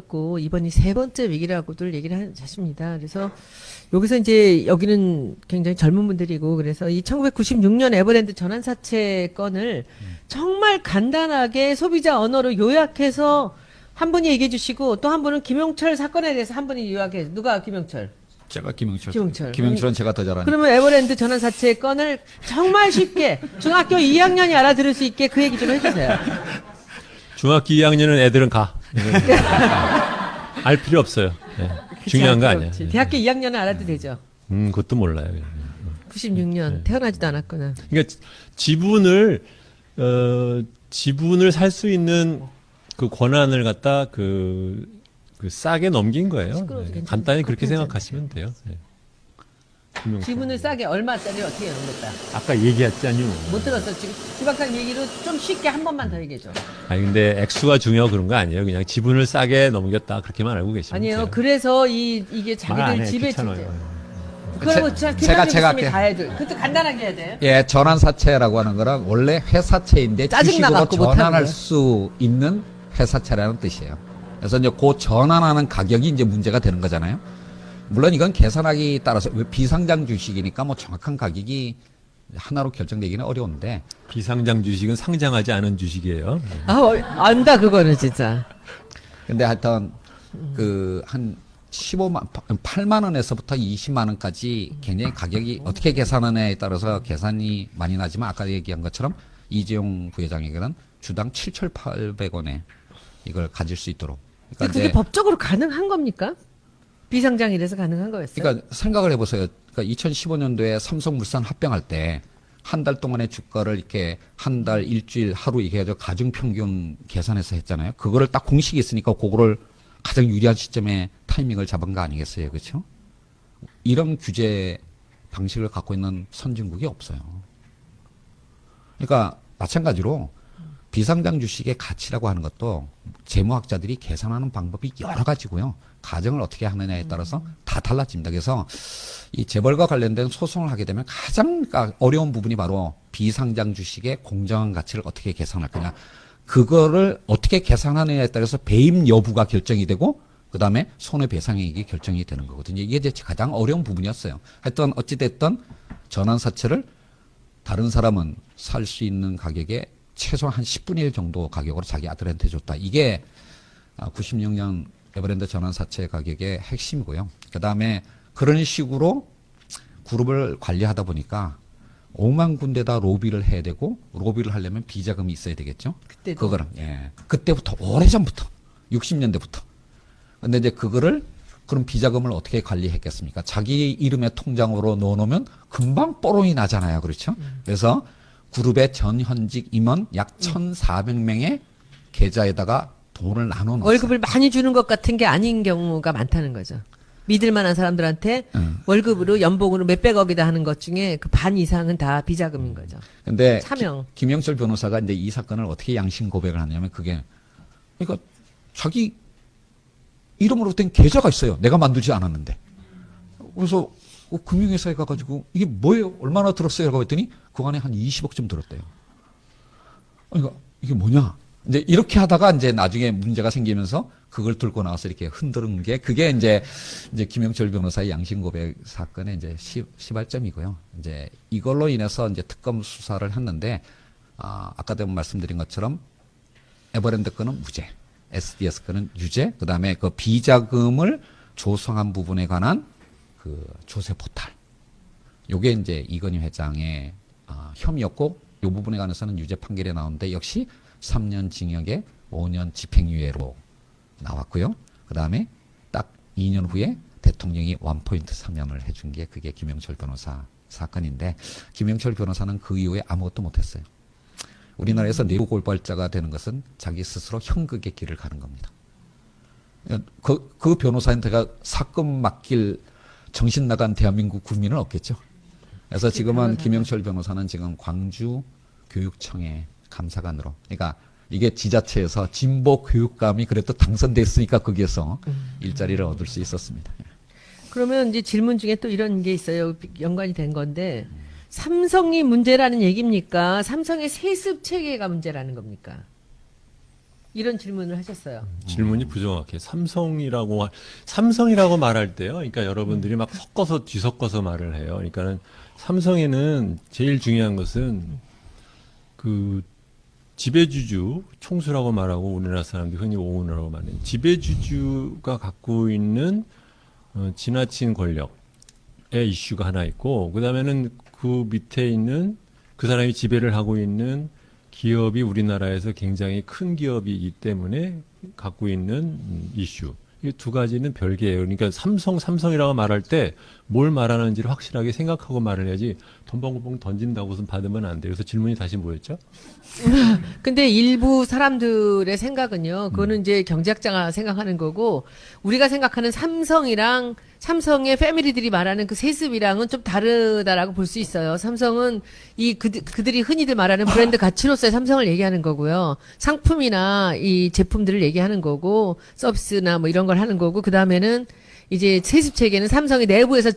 고 이번이 세 번째 위기라고들 얘기를 하십니다. 그래서 여기서 이제 여기는 굉장히 젊은 분들이고 그래서 이 1996년 에버랜드 전환 사채 건을 정말 간단하게 소비자 언어로 요약해서 한 분이 얘기해 주시고 또 한 분은 김용철 사건에 대해서 한 분이 요약해. 누가 김용철? 제가 김용철. 김용철. 김용철은 제가 더 잘하니까. 그러면 에버랜드 전환 사채 건을 정말 쉽게 중학교 2학년이 알아들을 수 있게 그 얘기 좀 해주세요. 중학교 2학년은 애들은 가. 알 필요 없어요. 네. 중요한 거 아니야. 대학교 2학년은 알아도 되죠. 그것도 몰라요. 96년 태어나지도 않았거나. 그러니까 지분을 살 수 있는 그 권한을 갖다 그 싸게 넘긴 거예요. 시끄러워서 괜찮은데. 간단히 그렇게 괜찮아요. 생각하시면 돼요. 김용철. 지분을 싸게 얼마짜리 어떻게 넘겼다. 아까 얘기했잖요. 못 들었어. 지금 지박한 얘기로 좀 쉽게 한 번만 더 얘기해줘. 아니 근데 액수가 중요하고 그런 거 아니에요. 그냥 지분을 싸게 넘겼다 그렇게만 알고 계시면 아니에요. 돼요. 그래서 이게 말 안 자기들 해, 집에 귀찮아요. 그러고 제가 할게요. 다 해도 그것도 간단하게 해야 돼. 예, 전환사채라고 하는 거는 원래 회사채인데 짜증나 주식으로 갖고 못하는 전환할 거야. 수 있는 회사채라는 뜻이에요. 그래서 이제 그 전환하는 가격이 이제 문제가 되는 거잖아요. 물론 이건 계산하기 따라서 비상장 주식이니까 뭐 정확한 가격이 하나로 결정되기는 어려운데 비상장 주식은 상장하지 않은 주식이에요. 안다 그거는 진짜. 근데 하여튼 그 한 8만 원에서부터 20만 원까지 굉장히 가격이 어떻게 계산하느냐에 따라서 계산이 많이 나지만 아까 얘기한 것처럼 이재용 부회장에게는 주당 7,800원에 이걸 가질 수 있도록. 근데 그게 법적으로 가능한 겁니까? 비상장이라서 가능한 거였어요. 그러니까 생각을 해보세요. 그러니까 2015년도에 삼성물산 합병할 때 한 달 동안의 주가를 이렇게 한 달, 일주일, 하루 이렇게 해서 가중평균 계산해서 했잖아요. 그거를 딱 공식이 있으니까 그거를 가장 유리한 시점에 타이밍을 잡은 거 아니겠어요. 그렇죠? 이런 규제 방식을 갖고 있는 선진국이 없어요. 그러니까 마찬가지로 비상장 주식의 가치라고 하는 것도 재무학자들이 계산하는 방법이 여러 가지고요. 가정을 어떻게 하느냐에 따라서 다 달라집니다. 그래서 이 재벌과 관련된 소송을 하게 되면 가장 어려운 부분이 바로 비상장 주식의 공정한 가치를 어떻게 계산할 거냐. 그거를 어떻게 계산하느냐에 따라서 배임 여부가 결정이 되고 그다음에 손해배상액이 결정이 되는 거거든요. 이게 이제 가장 어려운 부분이었어요. 하여튼 어찌됐든 전환사채를 다른 사람은 살 수 있는 가격에 최소한 한 10분의 1 정도 가격으로 자기 아들한테 줬다. 이게 96년 에버랜드 전환사채 가격의 핵심이고요. 그다음에 그런 식으로 그룹을 관리하다 보니까 5만 군데다 로비를 해야 되고 로비를 하려면 비자금이 있어야 되겠죠. 그때도. 그거는 그때부터 오래전부터 60년대부터. 근데 이제 그거를 그럼 비자금을 어떻게 관리했겠습니까? 자기 이름의 통장으로 넣어놓으면 금방 뽀롱이 나잖아요. 그렇죠? 그래서 그룹의 전현직 임원 약 1,400명의 계좌에다가 돈을 나눠 놨어요. 월급을 많이 주는 것 같은 게 아닌 경우가 많다는 거죠. 믿을 만한 사람들한테 월급으로 연봉으로 몇백억이다 하는 것 중에 그 반 이상은 다 비자금인 거죠. 근데 차명. 김영철 변호사가 이제 이 사건을 어떻게 양심 고백을 하냐면 그게 그러니까 자기 이름으로 된 계좌가 있어요. 내가 만들지 않았는데. 그래서 금융회사에 가가지고 이게 뭐예요? 얼마나 들었어요? 라고 했더니 그 안에 한 20억쯤 들었대요. 그러니까 이게 뭐냐? 이제 이렇게 하다가 이제 나중에 문제가 생기면서 그걸 들고 나와서 이렇게 흔드는 게 그게 이제 김영철 변호사의 양심 고백 사건의 이제 시발점이고요. 이제 이걸로 인해서 이제 특검 수사를 했는데 아까도 말씀드린 것처럼 에버랜드 건은 무죄, SDS 건은 유죄, 그다음에 그 비자금을 조성한 부분에 관한 그 조세 포탈. 요게 이제 이건희 회장의 혐의였고 요 부분에 관해서는 유죄 판결이 나오는데 역시 3년 징역에 5년 집행유예로 나왔고요. 그 다음에 딱 2년 후에 대통령이 원포인트 사면을 해준 게 그게 김영철 변호사 사건인데 김영철 변호사는 그 이후에 아무것도 못했어요. 우리나라에서 내부 골발자가 되는 것은 자기 스스로 형극의 길을 가는 겁니다. 그 변호사한테가 사건 맡길 정신 나간 대한민국 국민은 없겠죠. 그래서 지금은 김영철 변호사는 지금 광주 교육청의 감사관으로, 그러니까 이게 지자체에서 진보 교육감이 그래도 당선됐으니까 거기에서 일자리를 얻을 수 있었습니다. 그러면 이제 질문 중에 또 이런 게 있어요. 연관이 된 건데 삼성이 문제라는 얘기입니까? 삼성의 세습 체계가 문제라는 겁니까? 이런 질문을 하셨어요. 질문이 부정확해. 삼성이라고 말할 때요. 그러니까 여러분들이 막 섞어서 뒤섞어서 말을 해요. 그러니까는 삼성에는 제일 중요한 것은 그 지배주주 총수라고 말하고 우리나라 사람들이 흔히 오너라고 말하는 지배주주가 갖고 있는 지나친 권력의 이슈가 하나 있고, 그 다음에는 그 밑에 있는 그 사람이 지배를 하고 있는 기업이 우리나라에서 굉장히 큰 기업이기 때문에 갖고 있는 이슈. 이 두 가지는 별개예요. 그러니까 삼성이라고 말할 때 뭘 말하는지를 확실하게 생각하고 말을 해야지 덤벙덤벙 던진다고 해서 받으면 안 돼요. 그래서 질문이 다시 뭐였죠? 근데 일부 사람들의 생각은요, 그거는 이제 경제학자가 생각하는 거고, 우리가 생각하는 삼성이랑 삼성의 패밀리들이 말하는 그 세습이랑은 좀 다르다라고 볼 수 있어요. 삼성은 그들이 흔히들 말하는 브랜드 가치로서의 삼성을 얘기하는 거고요. 상품이나 이 제품들을 얘기하는 거고, 서비스나 뭐 이런 걸 하는 거고, 그 다음에는 이제 세습 체계는 삼성이 내부에서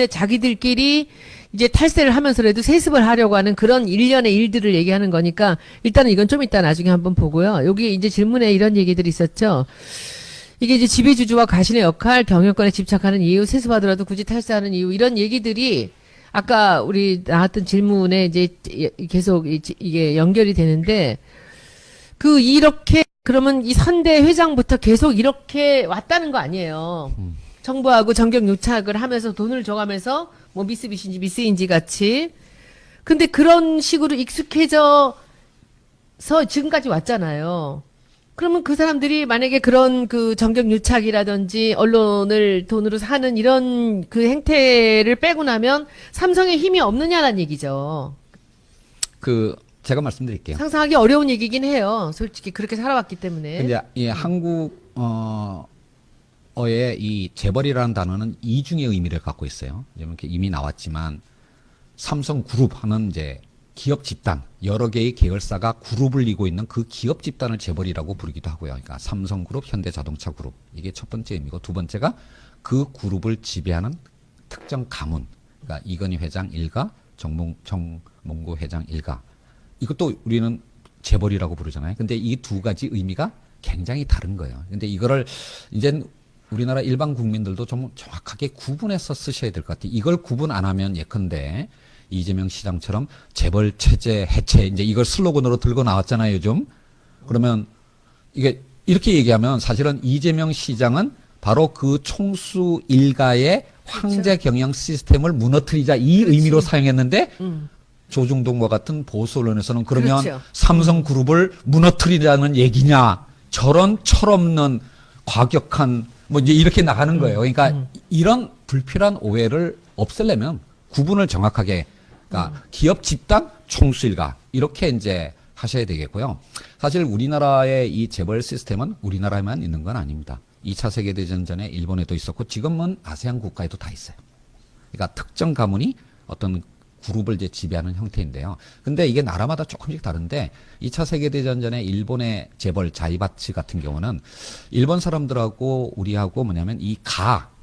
자기들끼리 이제 탈세를 하면서라도 세습을 하려고 하는 그런 일련의 일들을 얘기하는 거니까, 일단은 이건 좀 이따 나중에 한번 보고요. 여기 이제 질문에 이런 얘기들이 있었죠. 이게 이제 지배주주와 가신의 역할, 경영권에 집착하는 이유, 세습하더라도 굳이 탈세하는 이유, 이런 얘기들이 아까 우리 나왔던 질문에 이제 계속 이게 연결이 되는데, 이렇게 그러면 이 선대 회장부터 계속 이렇게 왔다는 거 아니에요. 정부하고 정경 유착을 하면서 돈을 줘가면서 뭐 미쓰비시인지 미쓰인지 같이. 근데 그런 식으로 익숙해져서 지금까지 왔잖아요. 그러면 그 사람들이 만약에 그런 그 정경 유착이라든지 언론을 돈으로 사는 이런 그 행태를 빼고 나면 삼성에 힘이 없느냐는 얘기죠. 제가 말씀드릴게요. 상상하기 어려운 얘기긴 해요. 솔직히 그렇게 살아왔기 때문에. 근데 이 한국 어의 이 재벌이라는 단어는 이중의 의미를 갖고 있어요. 이렇게 이미 나왔지만 삼성그룹 하는 이제 기업 집단, 여러 개의 계열사가 그룹을 이루고 있는 그 기업 집단을 재벌이라고 부르기도 하고요. 그러니까 삼성그룹, 현대자동차그룹, 이게 첫 번째 의미고, 두 번째가 그 그룹을 지배하는 특정 가문, 그러니까 이건희 회장 일가, 정몽구 회장 일가, 이것도 우리는 재벌이라고 부르잖아요. 근데 이 두 가지 의미가 굉장히 다른 거예요. 근데 이거를 이제 우리나라 일반 국민들도 좀 정확하게 구분해서 쓰셔야 될 것 같아요. 이걸 구분 안 하면 예컨대 이재명 시장처럼 재벌 체제 해체, 이제 이걸 슬로건으로 들고 나왔잖아요, 요즘. 그러면 이게 이렇게 얘기하면 사실은 이재명 시장은 바로 그 총수 일가의 황제 경영 시스템을 무너뜨리자, 이 의미로 사용했는데 조중동과 같은 보수 언론에서는 그러면 그렇죠. 삼성그룹을 무너뜨리자는 얘기냐, 저런 철없는 과격한 뭐 이제 이렇게 나가는 거예요. 그러니까 이런 불필요한 오해를 없애려면 구분을 정확하게, 그러니까 기업 집단, 총수 일가, 이렇게 이제 하셔야 되겠고요. 사실 우리나라의 이 재벌 시스템은 우리나라에만 있는 건 아닙니다. 2차 세계대전 전에 일본에도 있었고 지금은 아세안 국가에도 다 있어요. 그러니까 특정 가문이 어떤 그룹을 이제 지배하는 형태인데요. 근데 이게 나라마다 조금씩 다른데 2차 세계대전 전에 일본의 재벌 자이바치 같은 경우는 일본 사람들하고 우리하고 뭐냐면 이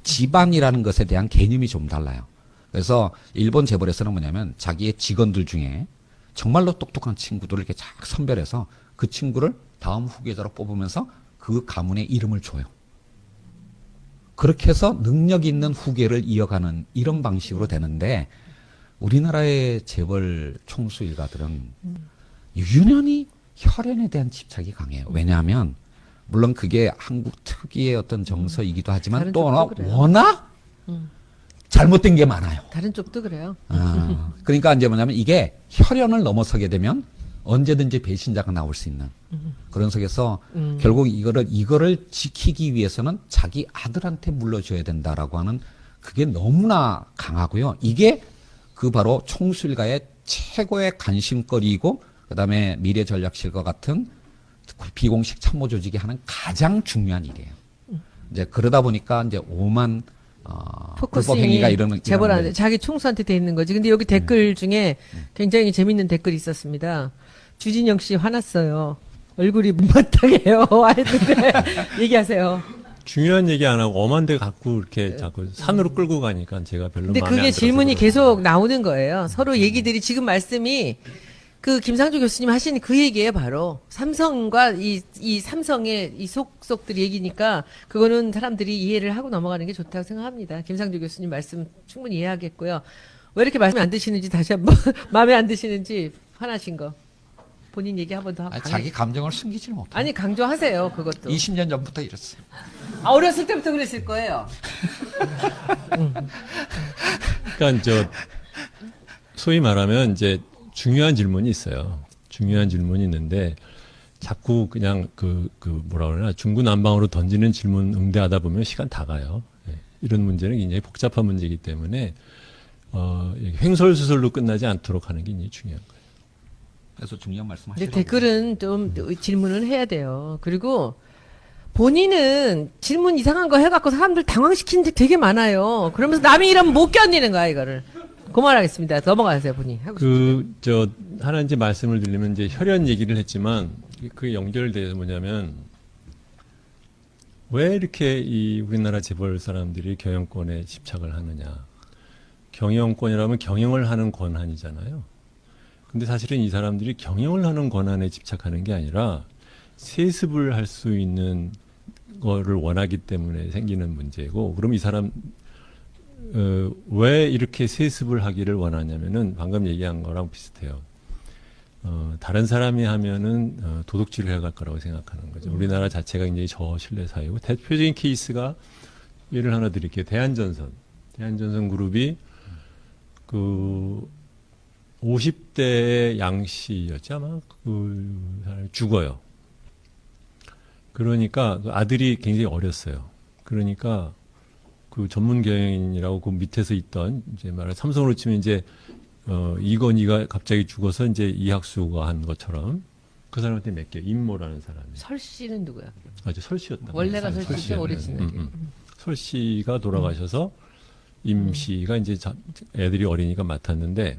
집안이라는 것에 대한 개념이 좀 달라요. 그래서 일본 재벌에서는 뭐냐면 자기의 직원들 중에 정말로 똑똑한 친구들을 이렇게 쫙 선별해서 그 친구를 다음 후계자로 뽑으면서 그 가문의 이름을 줘요. 그렇게 해서 능력 있는 후계를 이어가는 이런 방식으로 되는데, 우리나라의 재벌 총수 일가들은 유난히 혈연에 대한 집착이 강해요. 왜냐하면 물론 그게 한국 특유의 어떤 정서이기도 하지만 또 워낙 잘못된 게 많아요. 다른 쪽도 그래요. 그러니까 이제 뭐냐면 이게 혈연을 넘어서게 되면 언제든지 배신자가 나올 수 있는 그런 속에서 결국 이거를 지키기 위해서는 자기 아들한테 물려줘야 된다라고 하는 그게 너무나 강하고요. 이게 바로 총수일가의 최고의 관심거리이고, 그 다음에 미래전략실과 같은 비공식 참모 조직이 하는 가장 중요한 일이에요. 이제 그러다 보니까 이제 오만 불법 행위가 이러는 재벌한테 자기 총수한테 돼 있는 거지. 근데 여기 댓글 중에 굉장히 재밌는 댓글이 있었습니다. 주진영 씨 화났어요. 얼굴이 못마땅해요. 했는데 얘기하세요. 중요한 얘기 안 하고 엄한 데 갖고 이렇게 자꾸 산으로 끌고 가니까 제가 별로 근데 마음에 그게 안 질문이 들어서 계속 나오는 거예요. 서로 얘기들이 지금 말씀이 그 김상조 교수님 하신 그 얘기예요, 바로. 삼성과 이 삼성의 이 속속들 얘기니까 그거는 사람들이 이해를 하고 넘어가는 게 좋다고 생각합니다. 김상조 교수님 말씀 충분히 이해하겠고요. 왜 이렇게 말씀이 안 드시는지 다시 한번 마음에 안 드시는지 화나신 거. 본인 얘기 한 번 더. 자기 감정을 숨기질 못해. 아니 강조하세요, 그것도. 20년 전부터 이랬어요. 어렸을 때부터 그랬을 거예요. 그러니까 소위 말하면 이제 중요한 질문이 있어요. 중요한 질문이 있는데 자꾸 그냥 뭐라 그러나 중구난방으로 던지는 질문 응대하다 보면 시간 다 가요. 예. 이런 문제는 굉장히 복잡한 문제이기 때문에 횡설수설로 끝나지 않도록 하는 게 굉장히 중요한 거예요. 그래서 중요한 이제 말씀하시라고. 댓글은 좀 질문을 해야 돼요. 그리고 본인은 질문 이상한 거 해갖고 사람들 당황시키는 게 되게 많아요. 그러면서 남이 이러면 못 견디는 거야, 이거를. 그만하겠습니다. 넘어가세요, 본인. 하나 이제 말씀을 드리면 이제 혈연 얘기를 했지만 그게 연결돼서 뭐냐면 왜 이렇게 이 우리나라 재벌 사람들이 경영권에 집착을 하느냐. 경영권이라면 경영을 하는 권한이잖아요. 근데 사실은 이 사람들이 경영을 하는 권한에 집착하는 게 아니라 세습을 할 수 있는 거를 원하기 때문에 생기는 문제고, 그럼 이 사람 왜 이렇게 세습을 하기를 원하냐면은 방금 얘기한 거랑 비슷해요. 다른 사람이 하면은 도둑질을 해갈 거라고 생각하는 거죠. 우리나라 자체가 굉장히 저신뢰 사회고, 대표적인 케이스가 예를 하나 드릴게요. 대한전선 그룹이 50대의 양 씨였지 아마 그 사람이 죽어요. 그러니까 그 아들이 굉장히 어렸어요. 그러니까 그 전문 경영인이라고 그 밑에서 있던 이제 말해 삼성으로 치면 이제 이건희가 갑자기 죽어서 이제 이학수가 한 것처럼 그 사람한테 맡겨. 임모라는 사람이. 설 씨는 누구야? 아주 설 씨였다. 원래가 설 씨죠, 오래 지나게. 설 씨가 돌아가셔서 임 씨가 이제 애들이 어리니까 맡았는데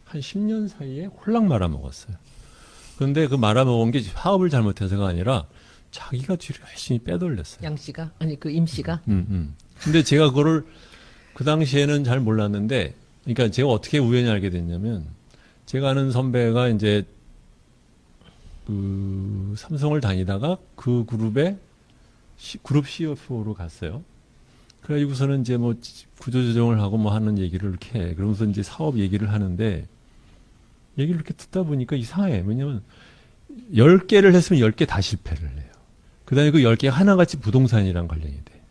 한 10년 사이에 홀랑 말아먹었어요. 그런데 그 말아먹은 게 사업을 잘못해서가 아니라 자기가 뒤로 열심히 빼돌렸어요. 양 씨가? 아니, 그 임 씨가? 근데 제가 그거를 그 당시에는 잘 몰랐는데, 그러니까 제가 어떻게 우연히 알게 됐냐면, 제가 아는 선배가 이제 그 삼성을 다니다가 그 그룹의 그룹 CFO로 갔어요. 그래가지고서는 이제 뭐 구조조정을 하고 뭐 하는 얘기를 이렇게 해. 그러면서 이제 사업 얘기를 하는데, 얘기를 이렇게 듣다 보니까 이상해. 왜냐면 10개를 했으면 10개 다 실패를 해요. 그 다음에 그 10개 하나같이 부동산이랑 관련이 돼.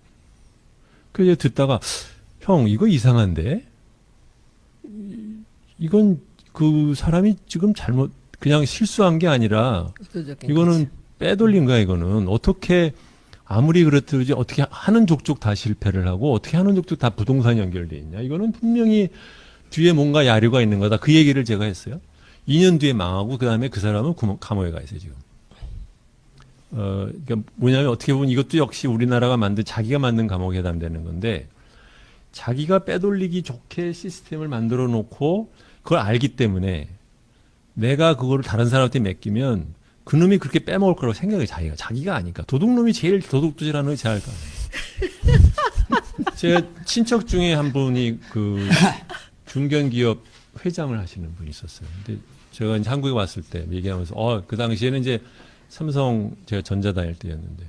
그래서 듣다가, 형, 이거 이상한데? 이건 그 사람이 지금 그냥 실수한 게 아니라, 이거는 빼돌린 거야, 이거는. 어떻게, 아무리 그렇듯이 어떻게 하는 족족 다 실패를 하고, 어떻게 하는 족족 다 부동산이 연결돼 있냐. 이거는 분명히 뒤에 뭔가 야류가 있는 거다. 그 얘기를 제가 했어요. 2년 뒤에 망하고, 그 다음에 그 사람은 감옥에 가 있어요, 지금. 그러니까 뭐냐면 어떻게 보면 이것도 역시 우리나라가 자기가 만든 감옥에 해당되는 건데, 자기가 빼돌리기 좋게 시스템을 만들어 놓고 그걸 알기 때문에 내가 그거를 다른 사람한테 맡기면 그놈이 그렇게 빼먹을 거라고 생각해, 자기가 아니까. 도둑놈이 제일 도둑질하는 놈이 제일 알까. 제 친척 중에 한 분이 그 중견기업 회장을 하시는 분이 있었어요. 근데 제가 이제 한국에 왔을 때 얘기하면서, 그 당시에는 이제 삼성, 제가 전자 다닐 때였는데,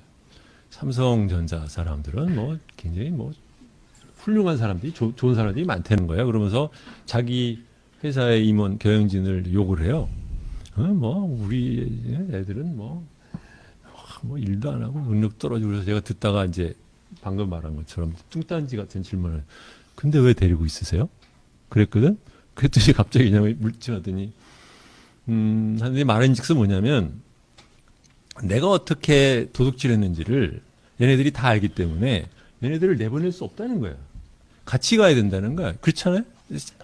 삼성전자 사람들은 뭐 굉장히 뭐 훌륭한 사람들이, 좋은 사람들이 많다는 거예요. 그러면서 자기 회사의 임원, 경영진을 욕을 해요. 우리 애들은 뭐 일도 안 하고 능력 떨어지고. 그래서 제가 듣다가 이제 방금 말한 것처럼 뚱딴지 같은 질문을, 근데 왜 데리고 있으세요? 그랬거든? 그랬더니 갑자기 그냥 물증하더니, 하는데 말인즉슨 뭐냐면, 내가 어떻게 도둑질 했는지를 얘네들이 다 알기 때문에 얘네들을 내보낼 수 없다는 거야. 같이 가야 된다는 거야. 그렇잖아요?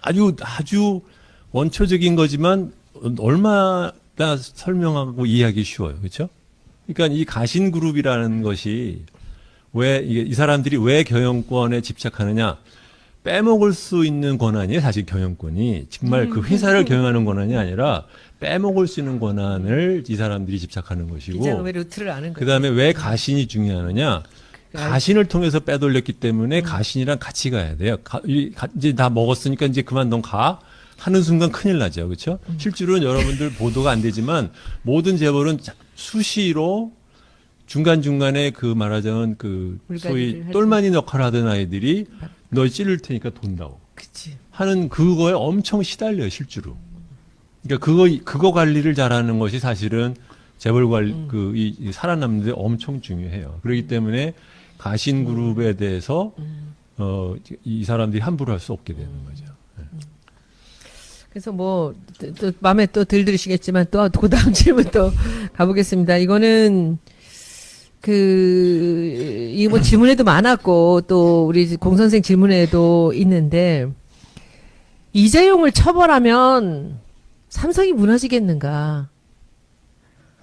아주 원초적인 거지만 얼마나 설명하고 이해하기 쉬워요. 그렇죠? 그러니까 이 가신그룹이라는 것이 이 사람들이 왜 경영권에 집착하느냐? 빼먹을 수 있는 권한이에요. 사실 경영권이. 정말 그 회사를 경영하는 권한이 아니라 빼먹을 수 있는 권한을 이 사람들이 집착하는 것이고. 이제는 왜 루트를 아는 거예요? 그 다음에 왜 가신이 중요하느냐? 가신을 통해서 빼돌렸기 때문에 가신이랑 같이 가야 돼요. 이제 다 먹었으니까 이제 그만 넌 가. 하는 순간 큰일 나죠. 그렇죠? 실제로는 여러분들 보도가 안 되지만 모든 재벌은 수시로 중간중간에 그 말하자면 그 소위 물갈이를 똘마니 역할을 하던 아이들이 너 찌를 테니까 돈다고 그치. 하는 그거에 엄청 시달려요, 실제로. 그러니까 그거 관리를 잘하는 것이 사실은 재벌 관리, 이 살아남는 데 엄청 중요해요. 그렇기 때문에 가신그룹에 대해서, 이 사람들이 함부로 할 수 없게 되는 거죠. 그래서 뭐, 또 마음에 또 들으시겠지만 또 그 다음 질문 또 가보겠습니다. 이거는 이게 뭐 질문에도 많았고 또 우리 공선생 질문에도 있는데 이재용을 처벌하면 삼성이 무너지겠는가?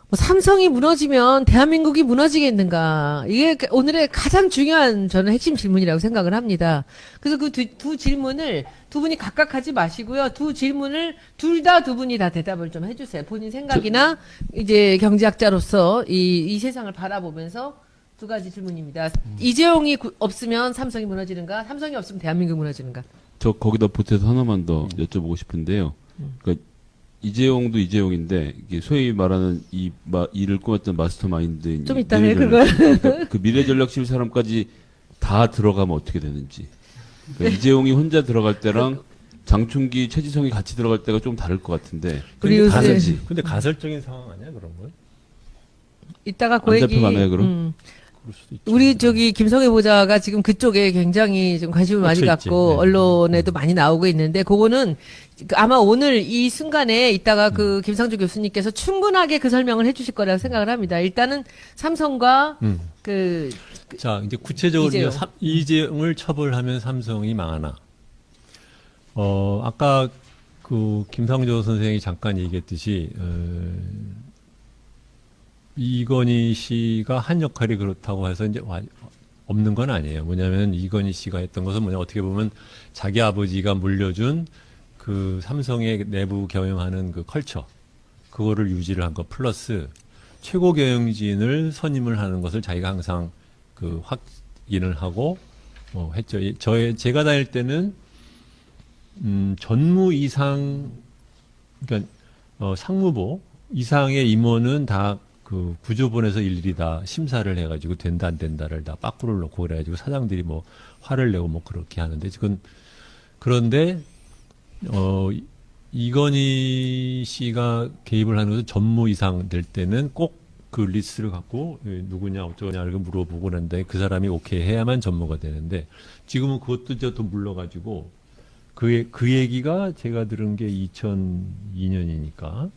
뭐 삼성이 무너지면 대한민국이 무너지겠는가? 이게 오늘의 가장 중요한 저는 핵심 질문이라고 생각을 합니다. 그래서 그 두 질문을 두 분이 각각 하지 마시고요. 두 질문을 두 분이 다 대답을 좀 해주세요. 본인 생각이나 이제 경제학자로서 이 세상을 바라보면서 두 가지 질문입니다. 이재용이 없으면 삼성이 무너지는가? 삼성이 없으면 대한민국이 무너지는가? 저 거기다 보태서 하나만 더 여쭤보고 싶은데요. 그러니까 이재용도 이재용인데 이게 소위 말하는 일을 꾸몄던 마스터마인드 좀 이따 해 그걸. 그러니까 그 미래전략실 사람까지 다 들어가면 어떻게 되는지. 그러니까 이재용이 혼자 들어갈 때랑 장충기, 최지성이 같이 들어갈 때가 좀 다를 것 같은데. 우리 요새 다르지. 근데 가설적인 상황 아니야, 그런 건? 이따가 그 안 얘기. 잡혀가나요, 그럼? 그럴 수도 있죠. 우리 김성애 보좌가 지금 그쪽에 굉장히 좀 관심을 많이 꽂혀 갖고 있지. 네. 언론에도 많이 나오고 있는데 그거는 아마 오늘 이 순간에 이따가 그 김상조 교수님께서 충분하게 그 설명을 해주실 거라고 생각을 합니다. 일단은 삼성과 자, 이제 구체적으로 이재용. 이재용을 처벌하면 삼성이 망하나. 아까 그 김상조 선생이 잠깐 얘기했듯이, 이건희 씨가 한 역할이 그렇다고 해서 이제 없는 건 아니에요. 뭐냐면 이건희 씨가 했던 것은 어떻게 보면 자기 아버지가 물려준 그 삼성의 내부 경영하는 그 컬처, 그거를 유지를 한 것 플러스 최고 경영진을 선임을 하는 것을 자기가 항상 그 확인을 하고 했죠. 제가 다닐 때는 전무 이상, 그러니까 상무부 이상의 임원은 다 그 구조본에서 일일이 다 심사를 해가지고 된다 안 된다를 다 빠꾸를 놓고 그래가지고 사장들이 뭐 화를 내고 뭐 그렇게 하는데 지금 그런데 이건희 씨가 개입을 하는 것은 전무 이상 될 때는 꼭 그 리스트를 갖고 누구냐 어쩌냐 이렇게 물어보고 그런데 그 사람이 오케이 해야만 전무가 되는데 지금은 그것도 더 물러가지고 그 얘기가 제가 들은 게 2002년이니까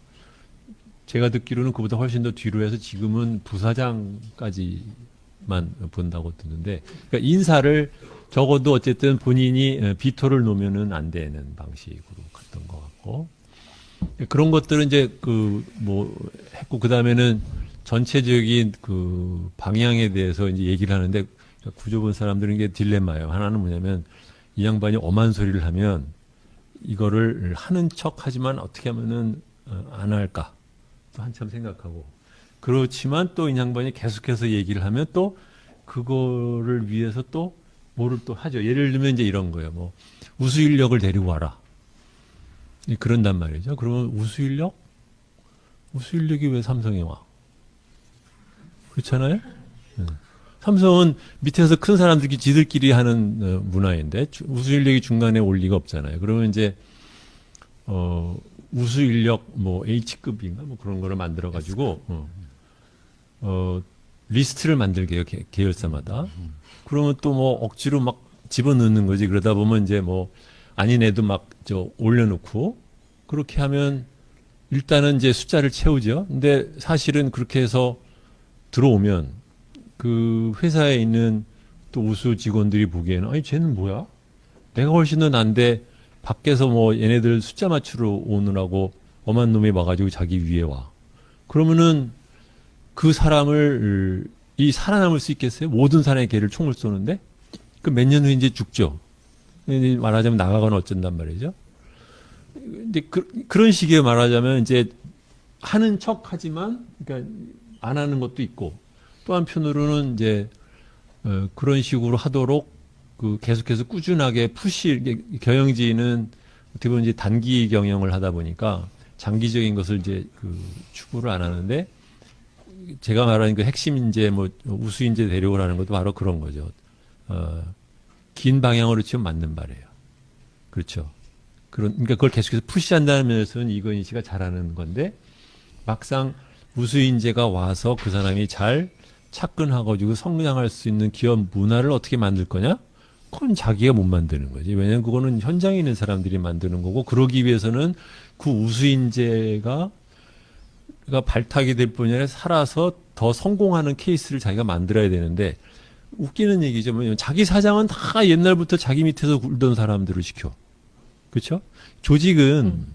제가 듣기로는 그보다 훨씬 더 뒤로 해서 지금은 부사장까지만 본다고 듣는데 그러니까 인사를 적어도 어쨌든 본인이 비토를 놓으면은 안 되는 방식으로 갔던 것 같고 그런 것들은 이제 했고 그 다음에는 전체적인 그 방향에 대해서 이제 얘기를 하는데 구조본 사람들은 이게 딜레마예요. 하나는 뭐냐면 이 양반이 엄한 소리를 하면 이거를 하는 척 하지만 어떻게 하면은 안 할까 또 한참 생각하고 그렇지만 또 이 양반이 계속해서 얘기를 하면 또 그거를 위해서 또 뭐를 또 하죠. 예를 들면 이제 이런 거예요. 뭐 우수 인력을 데리고 와라. 그런단 말이죠. 그러면 우수 인력이 왜 삼성에 와? 그렇잖아요. 삼성은 밑에서 큰 사람들이 지들끼리 하는 문화인데 우수 인력이 중간에 올 리가 없잖아요. 그러면 이제 우수 인력 뭐 H급인가 뭐 그런 거를 만들어 가지고 리스트를 만들게 해요. 계열사마다. 그러면 또 뭐 억지로 막 집어넣는 거지. 그러다 보면 이제 뭐 아닌 애도 막 올려놓고 그렇게 하면 일단은 이제 숫자를 채우죠. 근데 사실은 그렇게 해서 들어오면 그 회사에 있는 또 우수 직원들이 보기에는 아니 쟤는 뭐야? 내가 훨씬 더 난데 밖에서 뭐 얘네들 숫자 맞추러 오느라고 엄한 놈이 와가지고 자기 위에 와. 그러면은 그 사람을 살아남을 수 있겠어요? 모든 사람의 개를 총을 쏘는데 그 몇 년 후에 이제 죽죠. 말하자면 나가거나 어쩐단 말이죠. 근데 그런 식의 말하자면 이제 하는 척 하지만 그러니까 안 하는 것도 있고 또 한편으로는 이제 그런 식으로 하도록 계속해서 꾸준하게 경영진은 어떻게 보면 이제 단기 경영을 하다 보니까 장기적인 것을 이제 그 추구를 안 하는데 제가 말하는 그 핵심 인재 뭐 우수 인재 대륙을 하는 것도 바로 그런 거죠. 긴 방향으로 치면 맞는 말이에요. 그렇죠. 그러니까 그걸 계속해서 푸시한다는 면에서는 이건희 씨가 잘하는 건데 막상 우수 인재가 와서 그 사람이 잘 착근하가지고 성장할 수 있는 기업 문화를 어떻게 만들 거냐? 그건 자기가 못 만드는 거지. 왜냐하면 그거는 현장에 있는 사람들이 만드는 거고 그러기 위해서는 그 우수 인재가 발탁이 될 뿐이 아니라 살아서 더 성공하는 케이스를 자기가 만들어야 되는데 웃기는 얘기죠. 뭐냐면 자기 사장은 다 옛날부터 자기 밑에서 굴던 사람들을 시켜. 그렇죠? 조직은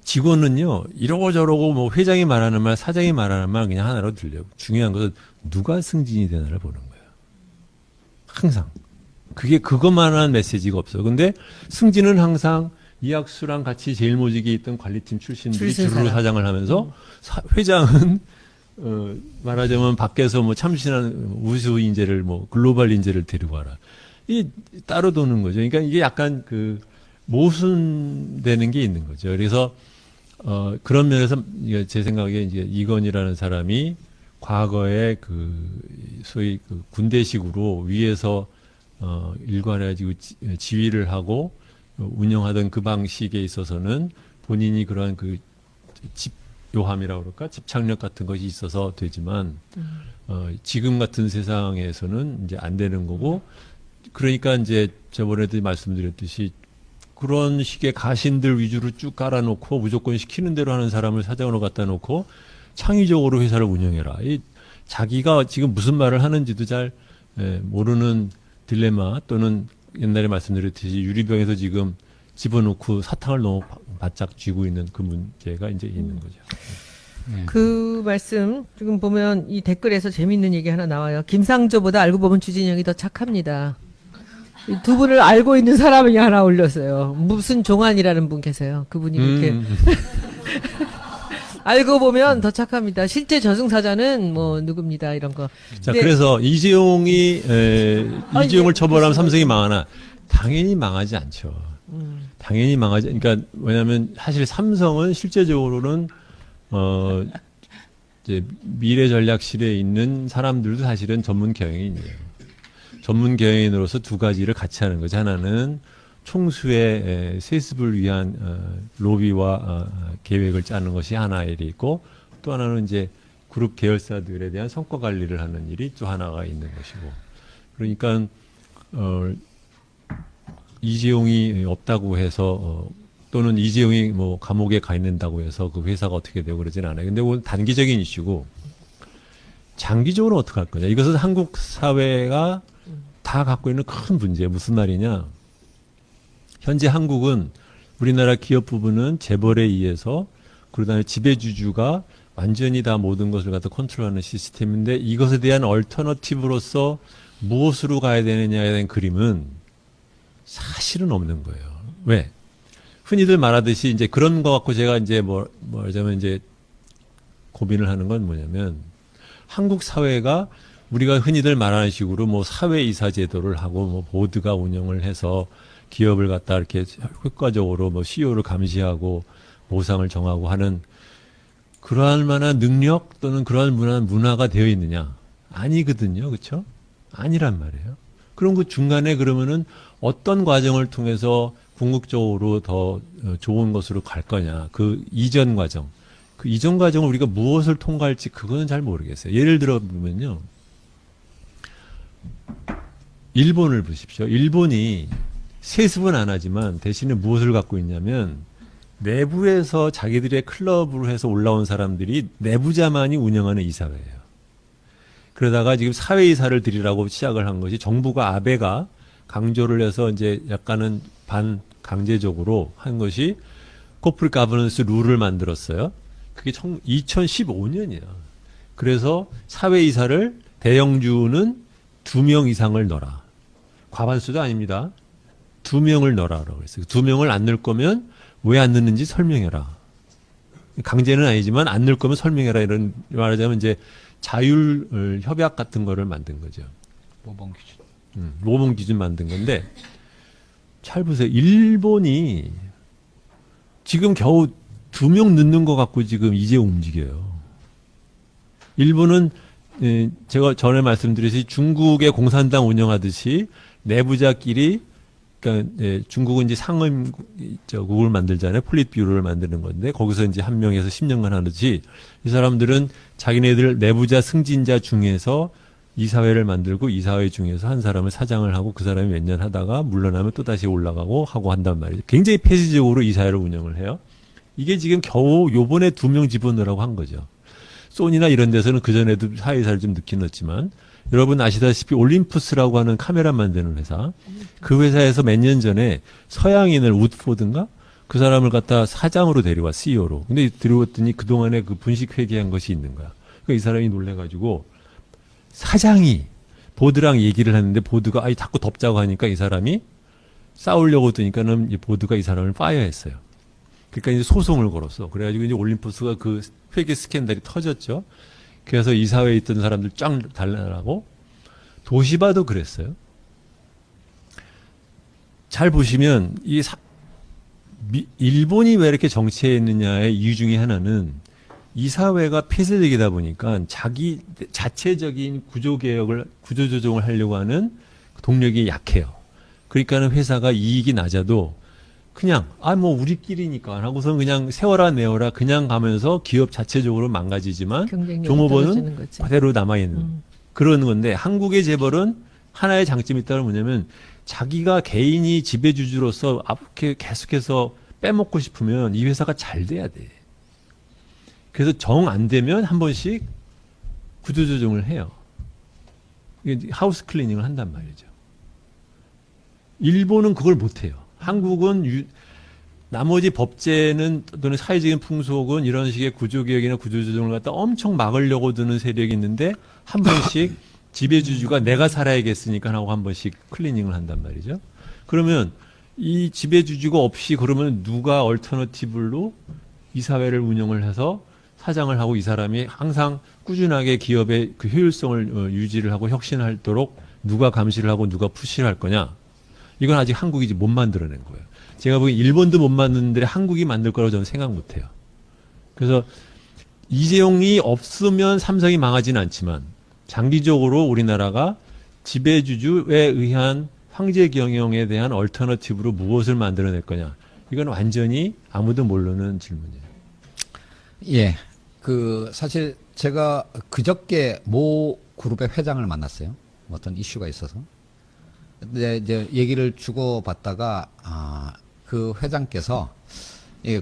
직원은요 이러고 저러고 뭐 회장이 말하는 말, 사장이 말하는 말 그냥 하나로 들려요. 중요한 것은 누가 승진이 되나를 보는 거예요. 항상 그게 그것만한 메시지가 없어. 근데 승진은 항상 이학수랑 같이 제일모직에 있던 관리팀 출신들이 주로 사장을 하면서 회장은 말하자면 밖에서 뭐 참신한 우수 인재를 뭐 글로벌 인재를 데리고 와라. 이 따로 도는 거죠. 그러니까 이게 약간 그 모순되는 게 있는 거죠. 그래서 그런 면에서 제 생각에 이제 이건희라는 사람이 과거에 그 소위 그 군대식으로 위에서 일관해가지고 지휘를 하고 운영하던 그 방식에 있어서는 본인이 그러한 그 집요함이라고 그럴까 집착력 같은 것이 있어서 되지만 지금 같은 세상에서는 이제 안 되는 거고 그러니까 이제 저번에도 말씀드렸듯이 그런 식의 가신들 위주로 쭉 깔아놓고 무조건 시키는 대로 하는 사람을 사장으로 갖다 놓고 창의적으로 회사를 운영해라. 이 자기가 지금 무슨 말을 하는지도 잘 모르는 딜레마 또는 옛날에 말씀드렸듯이 유리병에서 지금 집어넣고 사탕을 너무 바짝 쥐고 있는 그 문제가 이제 있는 거죠. 그 말씀 지금 보면 이 댓글에서 재미있는 얘기 하나 나와요. 김상조보다 알고 보면 주진영이 더 착합니다. 이 두 분을 알고 있는 사람이 하나 올렸어요. 무슨 종환이라는 분 계세요. 그분이 이렇게 알고 보면 더 착합니다. 실제 저승사자는 뭐 누굽니다 이런 거. 자, 그래서 이재용을 처벌하면 삼성이 망하나? 당연히 망하지 않죠. 당연히 망하지. 그러니까 왜냐하면 사실 삼성은 실제적으로는 이제 미래전략실에 있는 사람들도 사실은 전문 경영인이에요. 전문 경영인으로서 두 가지를 같이 하는 거죠. 하나는 총수의 세습을 위한 로비와 계획을 짜는 것이 하나의 일이 있고 또 하나는 이제 그룹 계열사들에 대한 성과 관리를 하는 일이 또 하나가 있는 것이고 그러니까 이재용이 없다고 해서 또는 이재용이 뭐 감옥에 가 있는다고 해서 그 회사가 어떻게 되고 그러진 않아요. 근데 그건 단기적인 이슈고 장기적으로 어떻게 할 거냐. 이것은 한국 사회가 다 갖고 있는 큰 문제예요. 무슨 말이냐. 현재 한국은 우리나라 기업 부분은 재벌에 의해서 그러다음에 지배주주가 완전히 다 모든 것을 갖다 컨트롤하는 시스템인데 이것에 대한 얼터너티브로서 무엇으로 가야 되느냐에 대한 그림은 사실은 없는 거예요. 왜? 흔히들 말하듯이 이제 그런 거 갖고 제가 이제 말하자면 이제 고민을 하는 건 뭐냐면 한국 사회가 우리가 흔히들 말하는 식으로 뭐 사회이사 제도를 하고 뭐 보드가 운영을 해서 기업을 갖다 이렇게 효과적으로 뭐 CEO를 감시하고 보상을 정하고 하는 그러할 만한 능력 또는 그러한 문화가 되어 있느냐? 아니거든요. 그렇죠? 아니란 말이에요. 그럼 그 중간에 그러면은 어떤 과정을 통해서 궁극적으로 더 좋은 것으로 갈 거냐? 그 이전 과정. 그 이전 과정을 우리가 무엇을 통과할지 그거는 잘 모르겠어요. 예를 들어 보면요. 일본을 보십시오. 일본이 세습은 안 하지만 대신에 무엇을 갖고 있냐면 내부에서 자기들의 클럽으로 해서 올라온 사람들이 내부자만이 운영하는 이사회예요. 그러다가 지금 사회이사를 드리라고 시작을 한 것이 정부가 아베가 강조를 해서 이제 약간은 반강제적으로 한 것이 코프리 가버넌스 룰을 만들었어요. 그게 2015년이야. 그래서 사회이사를 대형주는 2명 이상을 넣어라. 과반수도 아닙니다. 2명을 넣어라라고 그랬어요. 2명을 안 넣을 거면 왜 안 넣는지 설명해라. 강제는 아니지만 안 넣을 거면 설명해라. 이런 말하자면 이제 자율 협약 같은 거를 만든 거죠. 모범 기준. 모범 기준 만든 건데 잘 보세요. 일본이 지금 겨우 2명 넣는 것 갖고 지금 이제 움직여요. 일본은 제가 전에 말씀드렸듯이 중국의 공산당 운영하듯이 내부자끼리 그러니까 중국은 이제 상임국을 만들잖아요. 폴리트뷰로를 만드는 건데 거기서 이제 한 명에서 10년간 하듯이 이 사람들은 자기네들 내부자 승진자 중에서 이사회를 만들고 이사회 중에서 한 사람을 사장을 하고 그 사람이 몇 년 하다가 물러나면 또 다시 올라가고 하고 한단 말이죠. 굉장히 폐쇄적으로 이사회를 운영을 해요. 이게 지금 겨우 요번에 2명 집어넣으라고 한 거죠. 소니나 이런 데서는 그전에도 사회사를 좀 넣긴 넣었지만 여러분 아시다시피 올림푸스라고 하는 카메라 만드는 회사 그 회사에서 몇 년 전에 서양인을 우드포드인가 그 사람을 갖다 사장으로 데려와 CEO로. 근데 들어왔더니 그동안에 그 분식 회계한 것이 있는 거야. 그러니까 이 사람이 놀래가지고 사장이 보드랑 얘기를 하는데 보드가 아이 자꾸 덮자고 하니까 이 사람이 싸우려고 드니까는 보드가 이 사람을 파이어했어요. 그러니까 이제 소송을 걸었어. 그래가지고 이제 올림푸스가 그 회계 스캔들이 터졌죠. 그래서 이사회에 있던 사람들 쫙 달라나고 도시바도 그랬어요. 잘 보시면 일본이 왜 이렇게 정치해 있느냐의 이유 중에 하나는 이사회가 폐쇄적이다 보니까 자기 자체적인 구조조정을 하려고 하는 동력이 약해요. 그러니까는 회사가 이익이 낮아도 그냥 뭐 우리끼리니까 하고서 그냥 세워라 내어라 그냥 가면서 기업 자체적으로 망가지지만 경쟁력이 종업원은 떨어지는 거지. 그대로 남아있는 그런 건데 한국의 재벌은 하나의 장점이 있다는 뭐냐면 자기가 개인이 지배주주로서 앞에 계속해서 빼먹고 싶으면 이 회사가 잘 돼야 돼. 그래서 정 안 되면 한 번씩 구조조정을 해요. 이게 하우스 클리닝을 한단 말이죠. 일본은 그걸 못해요. 한국은 나머지 법제는 또는 사회적인 풍속은 이런 식의 구조개혁이나 구조조정을 갖다 엄청 막으려고 드는 세력이 있는데 한 번씩 지배주주가 내가 살아야겠으니까 하고 한 번씩 클리닝을 한단 말이죠. 그러면 이 지배주주가 없이 그러면 누가 얼터너티브로 이 사회를 운영을 해서 사장을 하고 이 사람이 항상 꾸준하게 기업의 그 효율성을 유지를 하고 혁신하도록 누가 감시를 하고 누가 푸시를 할 거냐. 이건 아직 한국이 못 만들어낸 거예요. 제가 보기엔 일본도 못 만드는데 한국이 만들 거라고 저는 생각 못 해요. 그래서 이재용이 없으면 삼성이 망하지는 않지만 장기적으로 우리나라가 지배주주에 의한 황제 경영에 대한 얼터너티브로 무엇을 만들어낼 거냐. 이건 완전히 아무도 모르는 질문이에요. 예. 사실 제가 그저께 모 그룹의 회장을 만났어요. 어떤 이슈가 있어서. 근데 이제 얘기를 주고받다가, 그 회장께서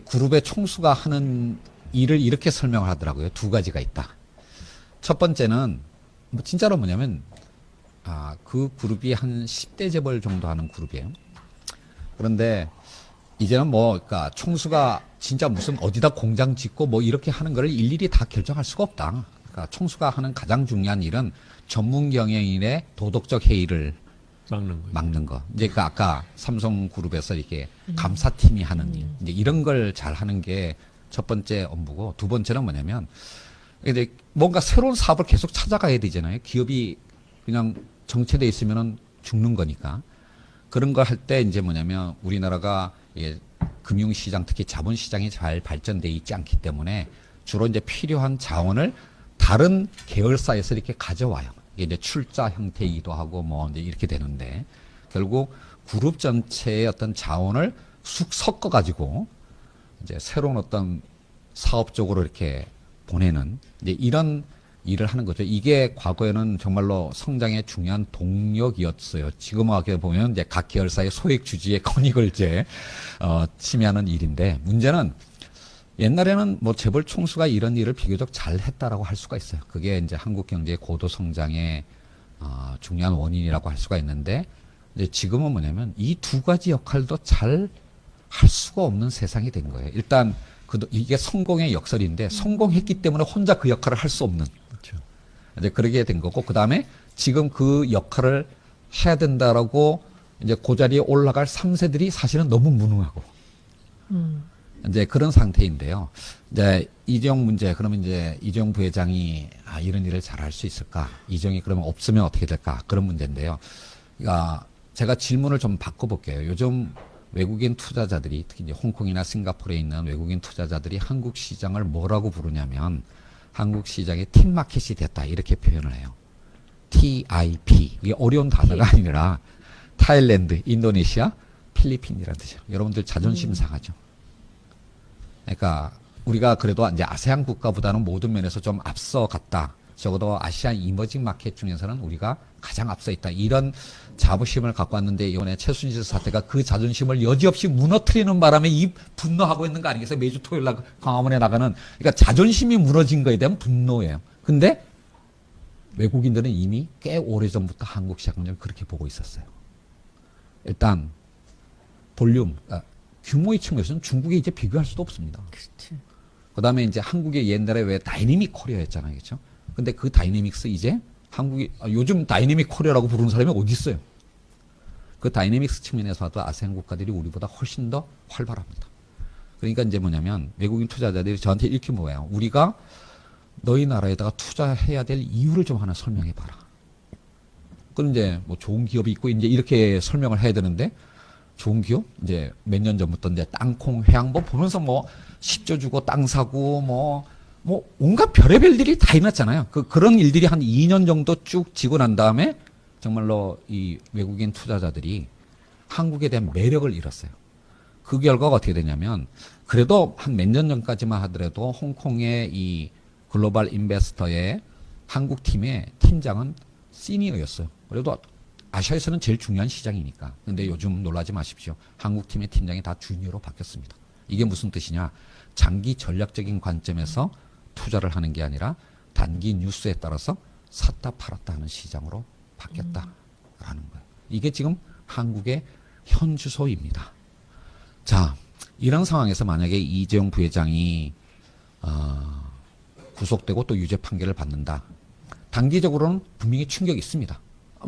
그룹의 총수가 하는 일을 이렇게 설명을 하더라고요. 2가지가 있다. 첫 번째는, 진짜로 뭐냐면, 그 그룹이 한 10대 재벌 정도 하는 그룹이에요. 그런데, 이제는 그러니까 총수가 진짜 무슨 어디다 공장 짓고 이렇게 하는 거를 일일이 다 결정할 수가 없다. 그러니까 총수가 하는 가장 중요한 일은 전문 경영인의 도덕적 해이를 막는 거. 이제 아까 삼성그룹에서 이렇게 감사팀이 하는 일. 이제 이런 걸 잘 하는 게 첫 번째 업무고, 두 번째는 뭐냐면, 이제 뭔가 새로운 사업을 계속 찾아가야 되잖아요. 기업이 그냥 정체돼 있으면은 죽는 거니까. 그런 거 할 때 이제 뭐냐면 우리나라가 금융시장 특히 자본시장이 잘 발전돼 있지 않기 때문에 주로 이제 필요한 자원을 다른 계열사에서 이렇게 가져와요. 이게 이제 출자 형태이기도 하고 이제 이렇게 되는데 결국 그룹 전체의 어떤 자원을 쑥 섞어 가지고 이제 새로운 어떤 사업 쪽으로 이렇게 보내는 이제 이런 일을 하는 거죠. 이게 과거에는 정말로 성장의 중요한 동력이었어요. 지금 어떻게 보면 이제 각 계열사의 소액 주주의 권익을 이제 침해하는 일인데 문제는 옛날에는 재벌 총수가 이런 일을 비교적 잘 했다라고 할 수가 있어요. 그게 이제 한국 경제의 고도 성장의 중요한 원인이라고 할 수가 있는데 이제 지금은 뭐냐면 이 2가지 역할도 잘 할 수가 없는 세상이 된 거예요. 일단 이게 성공의 역설인데 성공했기 때문에 혼자 그 역할을 할 수 없는. 그렇죠. 이제 그러게 된 거고 그 다음에 지금 그 역할을 해야 된다라고 이제 그 자리에 올라갈 3세들이 사실은 너무 무능하고 이제 그런 상태인데요. 이제 이재용 문제 그러면 이제 이재용 부회장이 이런 일을 잘 할 수 있을까? 이재용이 그러면 없으면 어떻게 될까? 그런 문제인데요. 그러니까 제가 질문을 좀 바꿔볼게요. 요즘 외국인 투자자들이 특히 이제 홍콩이나 싱가포르에 있는 외국인 투자자들이 한국 시장을 뭐라고 부르냐면 한국 시장의 틴마켓이 됐다 이렇게 표현을 해요. TIP 이게 어려운 단어가 아니라 타일랜드, 인도네시아, 필리핀이라는 뜻이에요. 여러분들 자존심 상하죠. 그러니까 우리가 그래도 이제 아세안 국가보다는 모든 면에서 좀 앞서갔다. 적어도 아시아 이머징 마켓 중에서는 우리가 가장 앞서 있다. 이런 자부심을 갖고 왔는데 이번에 최순실 사태가 그 자존심을 여지없이 무너뜨리는 바람에 이 분노하고 있는 거 아니겠어요? 매주 토요일 날 광화문에 나가는. 그러니까 자존심이 무너진 거에 대한 분노예요. 근데 외국인들은 이미 꽤 오래전부터 한국 시장을 그렇게 보고 있었어요. 일단 볼륨, 규모의 측면에서는 중국에 이제 비교할 수도 없습니다. 그렇지. 그다음에 이제 한국의 옛날에 왜 다이내믹 코리아였잖아요, 그렇죠? 근데 그 다이내믹스 이제 한국이 요즘 다이내믹 코리아라고 부르는 사람이 어디 있어요? 그 다이내믹스 측면에서도 아세안 국가들이 우리보다 훨씬 더 활발합니다. 그러니까 이제 뭐냐면 외국인 투자자들이 저한테 이렇게 뭐예요? 우리가 너희 나라에다가 투자해야 될 이유를 좀 하나 설명해 봐라. 그럼 이제 뭐 좋은 기업이 있고 이제 이렇게 설명을 해야 되는데 좋은 기업 이제 몇 년 전부터 이제 땅콩 회항 뭐 보면서 뭐 10조 주고 땅 사고 뭐 온갖 별의별 일이 다 일어났잖아요. 그런 일들이 한 2년 정도 쭉 지고 난 다음에 정말로 이 외국인 투자자들이 한국에 대한 매력을 잃었어요. 그 결과가 어떻게 되냐면 그래도 한 몇 년 전까지만 하더라도 홍콩의 이 글로벌 인베스터의 한국 팀의 팀장은 시니어였어요. 그래도 아시아에서는 제일 중요한 시장이니까. 근데 요즘 놀라지 마십시오. 한국 팀의 팀장이 다 주니어로 바뀌었습니다. 이게 무슨 뜻이냐? 장기 전략적인 관점에서 투자를 하는 게 아니라 단기 뉴스에 따라서 샀다 팔았다 하는 시장으로 바뀌었다라는 거예요. 이게 지금 한국의 현 주소입니다. 자, 이런 상황에서 만약에 이재용 부회장이 구속되고 또 유죄 판결을 받는다. 단기적으로는 분명히 충격이 있습니다.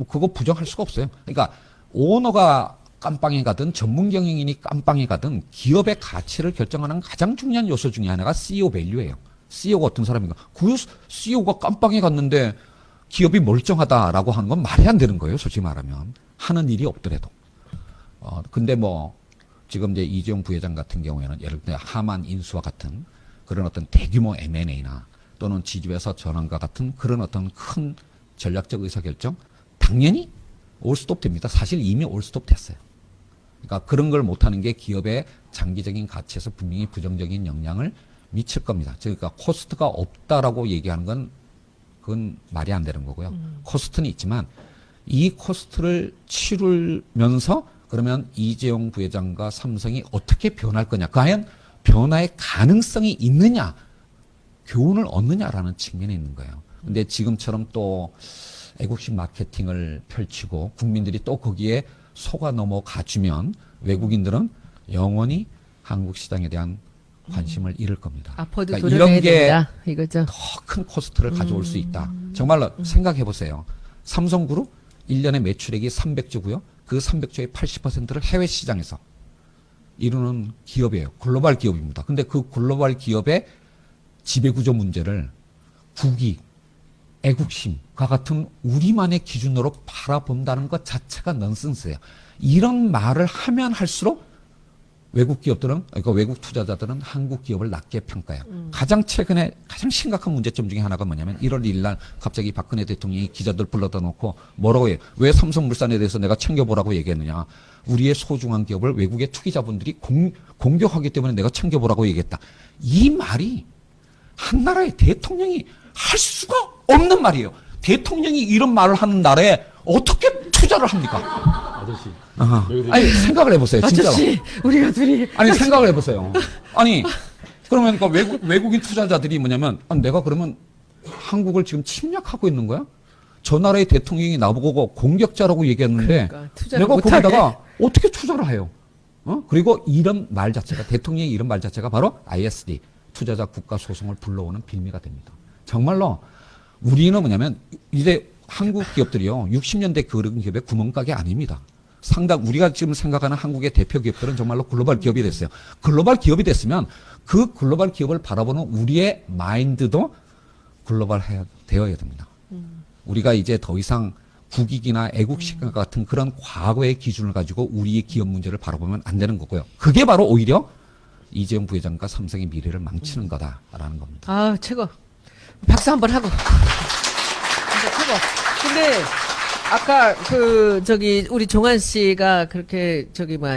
그거 부정할 수가 없어요. 그러니까 오너가 깜빵에 가든 전문 경영인이 깜빵에 가든 기업의 가치를 결정하는 가장 중요한 요소 중에 하나가 CEO 밸류예요. CEO가 어떤 사람인가? 그 CEO가 깜빵에 갔는데 기업이 멀쩡하다라고 하는 건 말이 안 되는 거예요. 솔직히 말하면. 하는 일이 없더라도. 근데 뭐 지금 이제 이재용 부회장 같은 경우에는 예를 들어 하만 인수와 같은 그런 어떤 대규모 M&A나 또는 지주회사 전환과 같은 그런 어떤 큰 전략적 의사결정 당연히 올스톱 됩니다. 사실 이미 올스톱 됐어요. 그러니까 그런 걸 못하는 게 기업의 장기적인 가치에서 분명히 부정적인 영향을 미칠 겁니다. 그러니까 코스트가 없다라고 얘기하는 건 그건 말이 안 되는 거고요. 코스트는 있지만 이 코스트를 치르면서 그러면 이재용 부회장과 삼성이 어떻게 변할 거냐. 과연 변화의 가능성이 있느냐. 교훈을 얻느냐라는 측면이 있는 거예요. 근데 지금처럼 또 애국심 마케팅을 펼치고 국민들이 또 거기에 속아 넘어가주면 외국인들은 영원히 한국 시장에 대한 관심을 잃을 겁니다. 아퍼도 그러니까 도려내야 이런 게 된다. 이거죠. 더 큰 코스트를 가져올 수 있다. 정말로 생각해 보세요. 삼성그룹 1년에 매출액이 300조고요. 그 300조의 80%를 해외 시장에서 이루는 기업이에요. 글로벌 기업입니다. 근데 그 글로벌 기업의 지배구조 문제를 국익, 애국심과 같은 우리만의 기준으로 바라본다는 것 자체가 넌센스예요. 이런 말을 하면 할수록 외국 기업들은, 그러니까 외국 투자자들은 한국 기업을 낮게 평가해요. 가장 최근에 가장 심각한 문제점 중에 하나가 뭐냐면 1월 1일 날 갑자기 박근혜 대통령이 기자들 불러다 놓고 뭐라고 해요? 왜 삼성물산에 대해서 내가 챙겨보라고 얘기했느냐? 우리의 소중한 기업을 외국의 투기자분들이 공격하기 때문에 내가 챙겨보라고 얘기했다. 이 말이 한 나라의 대통령이 할 수가 없는 말이에요. 대통령이 이런 말을 하는 나라에 어떻게 투자를 합니까? 아저씨. 아니 생각을 해보세요. 진짜로. 아저씨, 우리가 둘이 아니 생각을 해보세요. 아니 그러면 그러니까 외국인 투자자들이 뭐냐면 내가 그러면 한국을 지금 침략하고 있는 거야? 저 나라의 대통령이 나보고 공격자라고 얘기했는데 그러니까, 투자를 내가 못하게. 거기다가 어떻게 투자를 해요? 그리고 이런 말 자체가 대통령의 이런 말 자체가 바로 ISD 투자자 국가 소송을 불러오는 빌미가 됩니다. 정말로 우리는 뭐냐면 이제 한국 기업들이요 60년대 그런 기업의 구멍가게 아닙니다. 상당 우리가 지금 생각하는 한국의 대표 기업들은 정말로 글로벌 기업이 됐어요. 글로벌 기업이 됐으면 그 글로벌 기업을 바라보는 우리의 마인드도 글로벌 되어야 됩니다. 우리가 이제 더 이상 국익이나 애국심과 같은 그런 과거의 기준을 가지고 우리의 기업 문제를 바라보면 안 되는 거고요. 그게 바로 오히려 이재용 부회장과 삼성의 미래를 망치는 거다라는 겁니다. 아, 최고. 박수 한번 하고. 진짜 최고. 근데 아까 우리 종환 씨가 그렇게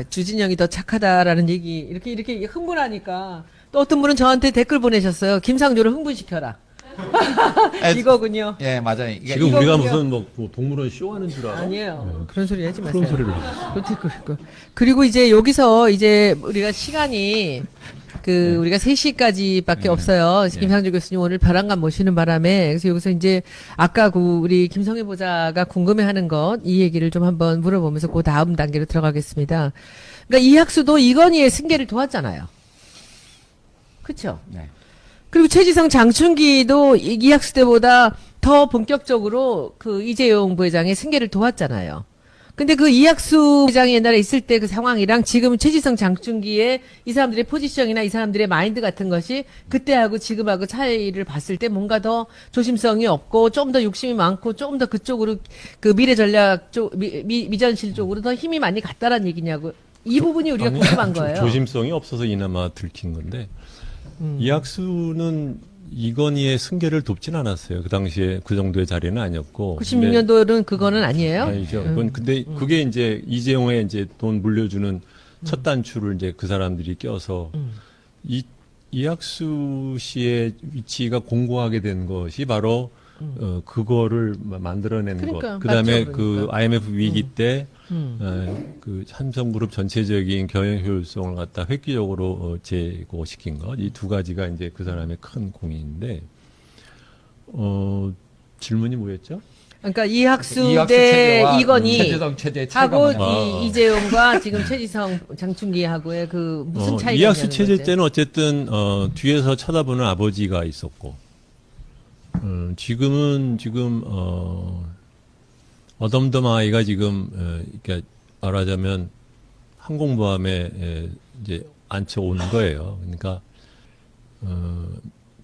주진영이 더 착하다라는 얘기 이렇게 흥분하니까 또 어떤 분은 저한테 댓글 보내셨어요. 김상조를 흥분시켜라. 이거군요. 예, 맞아요. 이게 지금 우리가 이거군요. 무슨 뭐 동물원 쇼하는 줄 알아? 아니에요. 그런 소리 하지 마세요. 그런 소리를 하셨어. 그리고 이제 여기서 이제 우리가 시간이 우리가 3시까지밖에 없어요. 김상조 교수님 오늘 벼랑간 모시는 바람에 그래서 여기서 이제 아까 우리 김성애 보자가 궁금해하는 것 이 얘기를 좀 한번 물어보면서 그 다음 단계로 들어가겠습니다. 그러니까 이학수도 이건희의 승계를 도왔잖아요. 그렇죠? 네. 그리고 최지성, 장충기도 이학수 때보다 더 본격적으로 이재용 부회장의 승계를 도왔잖아요. 근데 이학수 부회장이 옛날에 있을 때 그 상황이랑 지금 최지성, 장충기의 이 사람들의 포지션이나 이 사람들의 마인드 같은 것이 그때하고 지금하고 차이를 봤을 때 뭔가 더 조심성이 없고 좀 더 욕심이 많고 좀 더 그쪽으로 미래 전략 쪽, 미전실 쪽으로 더 힘이 많이 갔다라는 얘기냐고. 이 부분이 우리가 궁금한 거예요. 조심성이 없어서 이나마 들킨 건데 이학수는 이건희의 승계를 돕진 않았어요. 그 당시에 그 정도의 자리는 아니었고. 96년도는 그거는 아니에요? 아니죠. 근데 그게 이제 이재용의 이제 돈 물려주는 첫 단추를 이제 그 사람들이 껴서 이학수 씨의 위치가 공고하게 된 것이 바로 그거를 만들어낸 그러니까, 것. 그다음에 맞죠, 그 그러니까. IMF 위기 때 그 삼성그룹 전체적인 경영 효율성을 갖다 획기적으로 제고시킨 것. 이 두 가지가 이제 그 사람의 큰 공인인데 질문이 뭐였죠? 그러니까 이학수 이학수 대 체제와 이건희 최재성 체제의 차이가 하고 뭐냐. 이재용과 지금 최지성, 장충기하고의 무슨 차이가 이학수 있냐는 체제 거지? 때는 어쨌든 뒤에서 쳐다보는 아버지가 있었고 지금 어덤덤 아이가 지금 그러니까 말하자면 항공모함에 이제 앉혀 온 거예요. 그러니까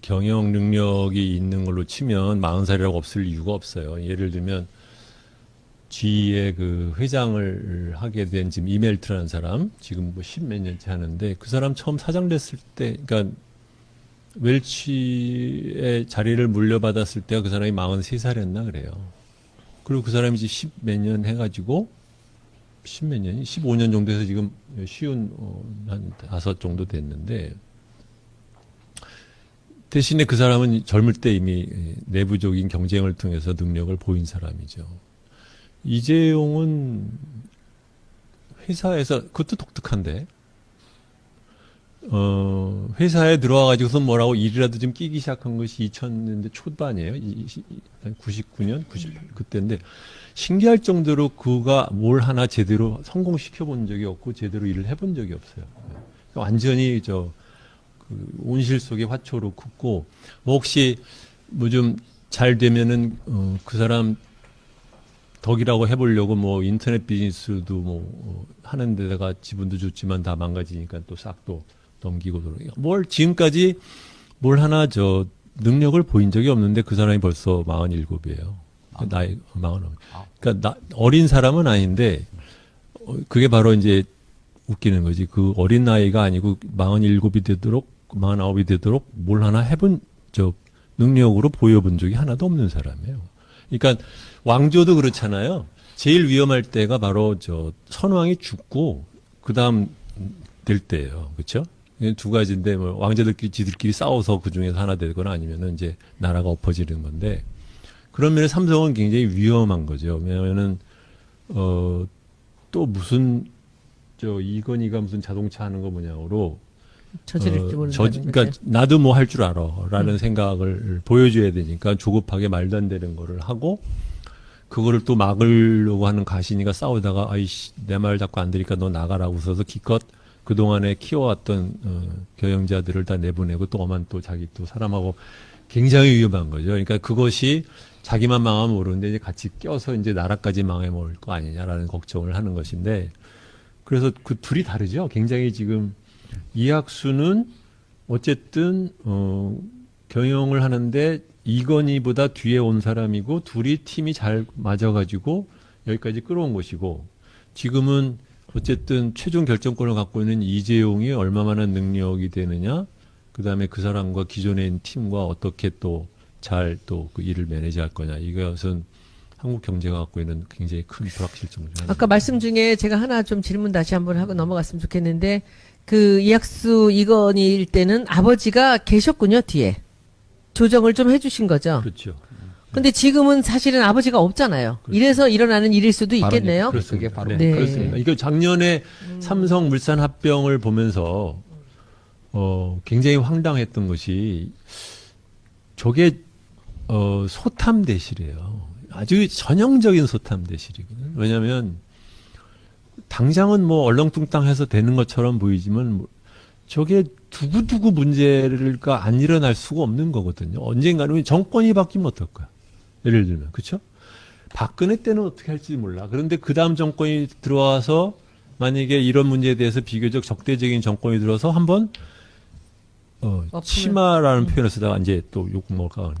경영 능력이 있는 걸로 치면 40살이라고 없을 이유가 없어요. 예를 들면 G의 그 회장을 하게 된 지금 이멜트라는 사람 지금 뭐 10몇 년째 하는데 그 사람 처음 사장 됐을 때 그러니까 웰치의 자리를 물려받았을 때가 그 사람이 43살이었나 그래요. 그리고 그 사람이 이제 10몇 년 해가지고 10몇 년이 15년 정도 해서 지금 쉬운 한 5 정도 됐는데 대신에 그 사람은 젊을 때 이미 내부적인 경쟁을 통해서 능력을 보인 사람이죠. 이재용은 회사에서 그것도 독특한데 회사에 들어와가지고서 뭐라고 일이라도 좀 끼기 시작한 것이 2000년대 초반이에요. 99년, 98 그때인데 신기할 정도로 그가 뭘 하나 제대로 성공시켜 본 적이 없고 제대로 일을 해본 적이 없어요. 완전히 온실 속의 화초로 컸고 뭐 혹시 뭐 좀 잘 되면은 그 사람 덕이라고 해보려고 뭐 인터넷 비즈니스도 뭐 하는 데다가 지분도 줬지만 다 망가지니까 또 싹 또 넘기고 뭘 지금까지 뭘 하나 능력을 보인 적이 없는데 그 사람이 벌써 47이에요. 나이 49. 그러니까 어린 사람은 아닌데 그게 바로 이제 웃기는 거지. 그 어린 나이가 아니고 47이 되도록 49이 되도록 뭘 하나 해본 능력으로 보여본 적이 하나도 없는 사람이에요. 그러니까 왕조도 그렇잖아요. 제일 위험할 때가 바로 선왕이 죽고 그다음 될 때예요. 그렇죠? 두 가지인데 뭐 왕자들끼리 지들끼리 싸워서 그 중에서 하나 되거나 아니면은 이제 나라가 엎어지는 건데 그런 면에 삼성은 굉장히 위험한 거죠. 왜냐하면은 또 무슨 이건희가 무슨 자동차 하는 거 뭐냐고로 저지를지 모르는 그러니까 나도 뭐 할 줄 알아라는 생각을 보여줘야 되니까 조급하게 말도 안 되는 거를 하고 그거를 또 막으려고 하는 가신이가 싸우다가 아이씨 내 말 자꾸 안 들으니까 너 나가라고 써서 기껏 그동안에 키워왔던 경영자들을 다 내보내고 또 엄한 또 자기 또 사람하고 굉장히 위험한 거죠. 그러니까 그것이 자기만 망하면 모르는데 이제 같이 껴서 이제 나라까지 망해먹을 거 아니냐라는 걱정을 하는 것인데 그래서 그 둘이 다르죠. 굉장히 지금 이학수는 어쨌든 경영을 하는데 이건희보다 뒤에 온 사람이고 둘이 팀이 잘 맞아가지고 여기까지 끌어온 것이고 지금은 어쨌든 최종 결정권을 갖고 있는 이재용이 얼마만한 능력이 되느냐 그다음에 그 사람과 기존에 있는 팀과 어떻게 또 잘 또 그 일을 매니지할 거냐 이것은 한국 경제가 갖고 있는 굉장히 큰 불확실성 중 하나. 아까 말씀 중에 제가 하나 좀 질문 다시 한번 하고 넘어갔으면 좋겠는데 그 이학수 이건희일 때는 아버지가 계셨군요 뒤에 조정을 좀 해주신 거죠. 그렇죠. 근데 지금은 사실은 아버지가 없잖아요. 그렇죠. 이래서 일어나는 일일 수도 있겠네요. 그게 바로 네. 그렇습니다. 이거 작년에 삼성 물산 합병을 보면서 굉장히 황당했던 것이 저게 소탐 대실이에요. 아주 전형적인 소탐 대실이거든요. 왜냐하면 당장은 뭐 얼렁뚱땅해서 되는 것처럼 보이지만 뭐 저게 두고두고 문제가 안 일어날 수가 없는 거거든요. 언젠가는 정권이 바뀌면 어떨까요? 예를 들면 그렇죠? 박근혜 때는 어떻게 할지 몰라. 그런데 그 다음 정권이 들어와서 만약에 이런 문제에 대해서 비교적 적대적인 정권이 들어서 한번 치마라는 표현을 쓰다가 이제 또 욕 먹을까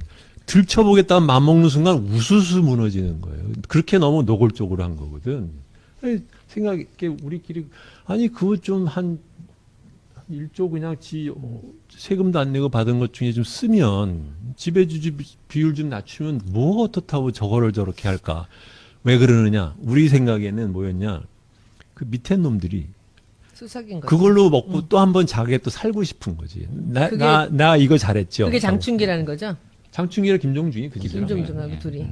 들춰보겠다는 맘먹는 순간 우수수 무너지는 거예요. 그렇게 너무 노골적으로 한 거거든. 생각해 우리끼리 아니 그거 좀 한 1조 그냥 세금도 안 내고 받은 것 중에 좀 쓰면 지배주주 비율 좀 낮추면 뭐 어떻다고 저거를 저렇게 할까? 왜 그러느냐? 우리 생각에는 뭐였냐? 그 밑에 놈들이 수석인 거죠. 그걸로 먹고 또 한 번 자기가 또 살고 싶은 거지. 나 이거 잘했죠. 그게 장충기라는 거죠. 장충기랑 김종중이 그죠. 김종중하고 둘이.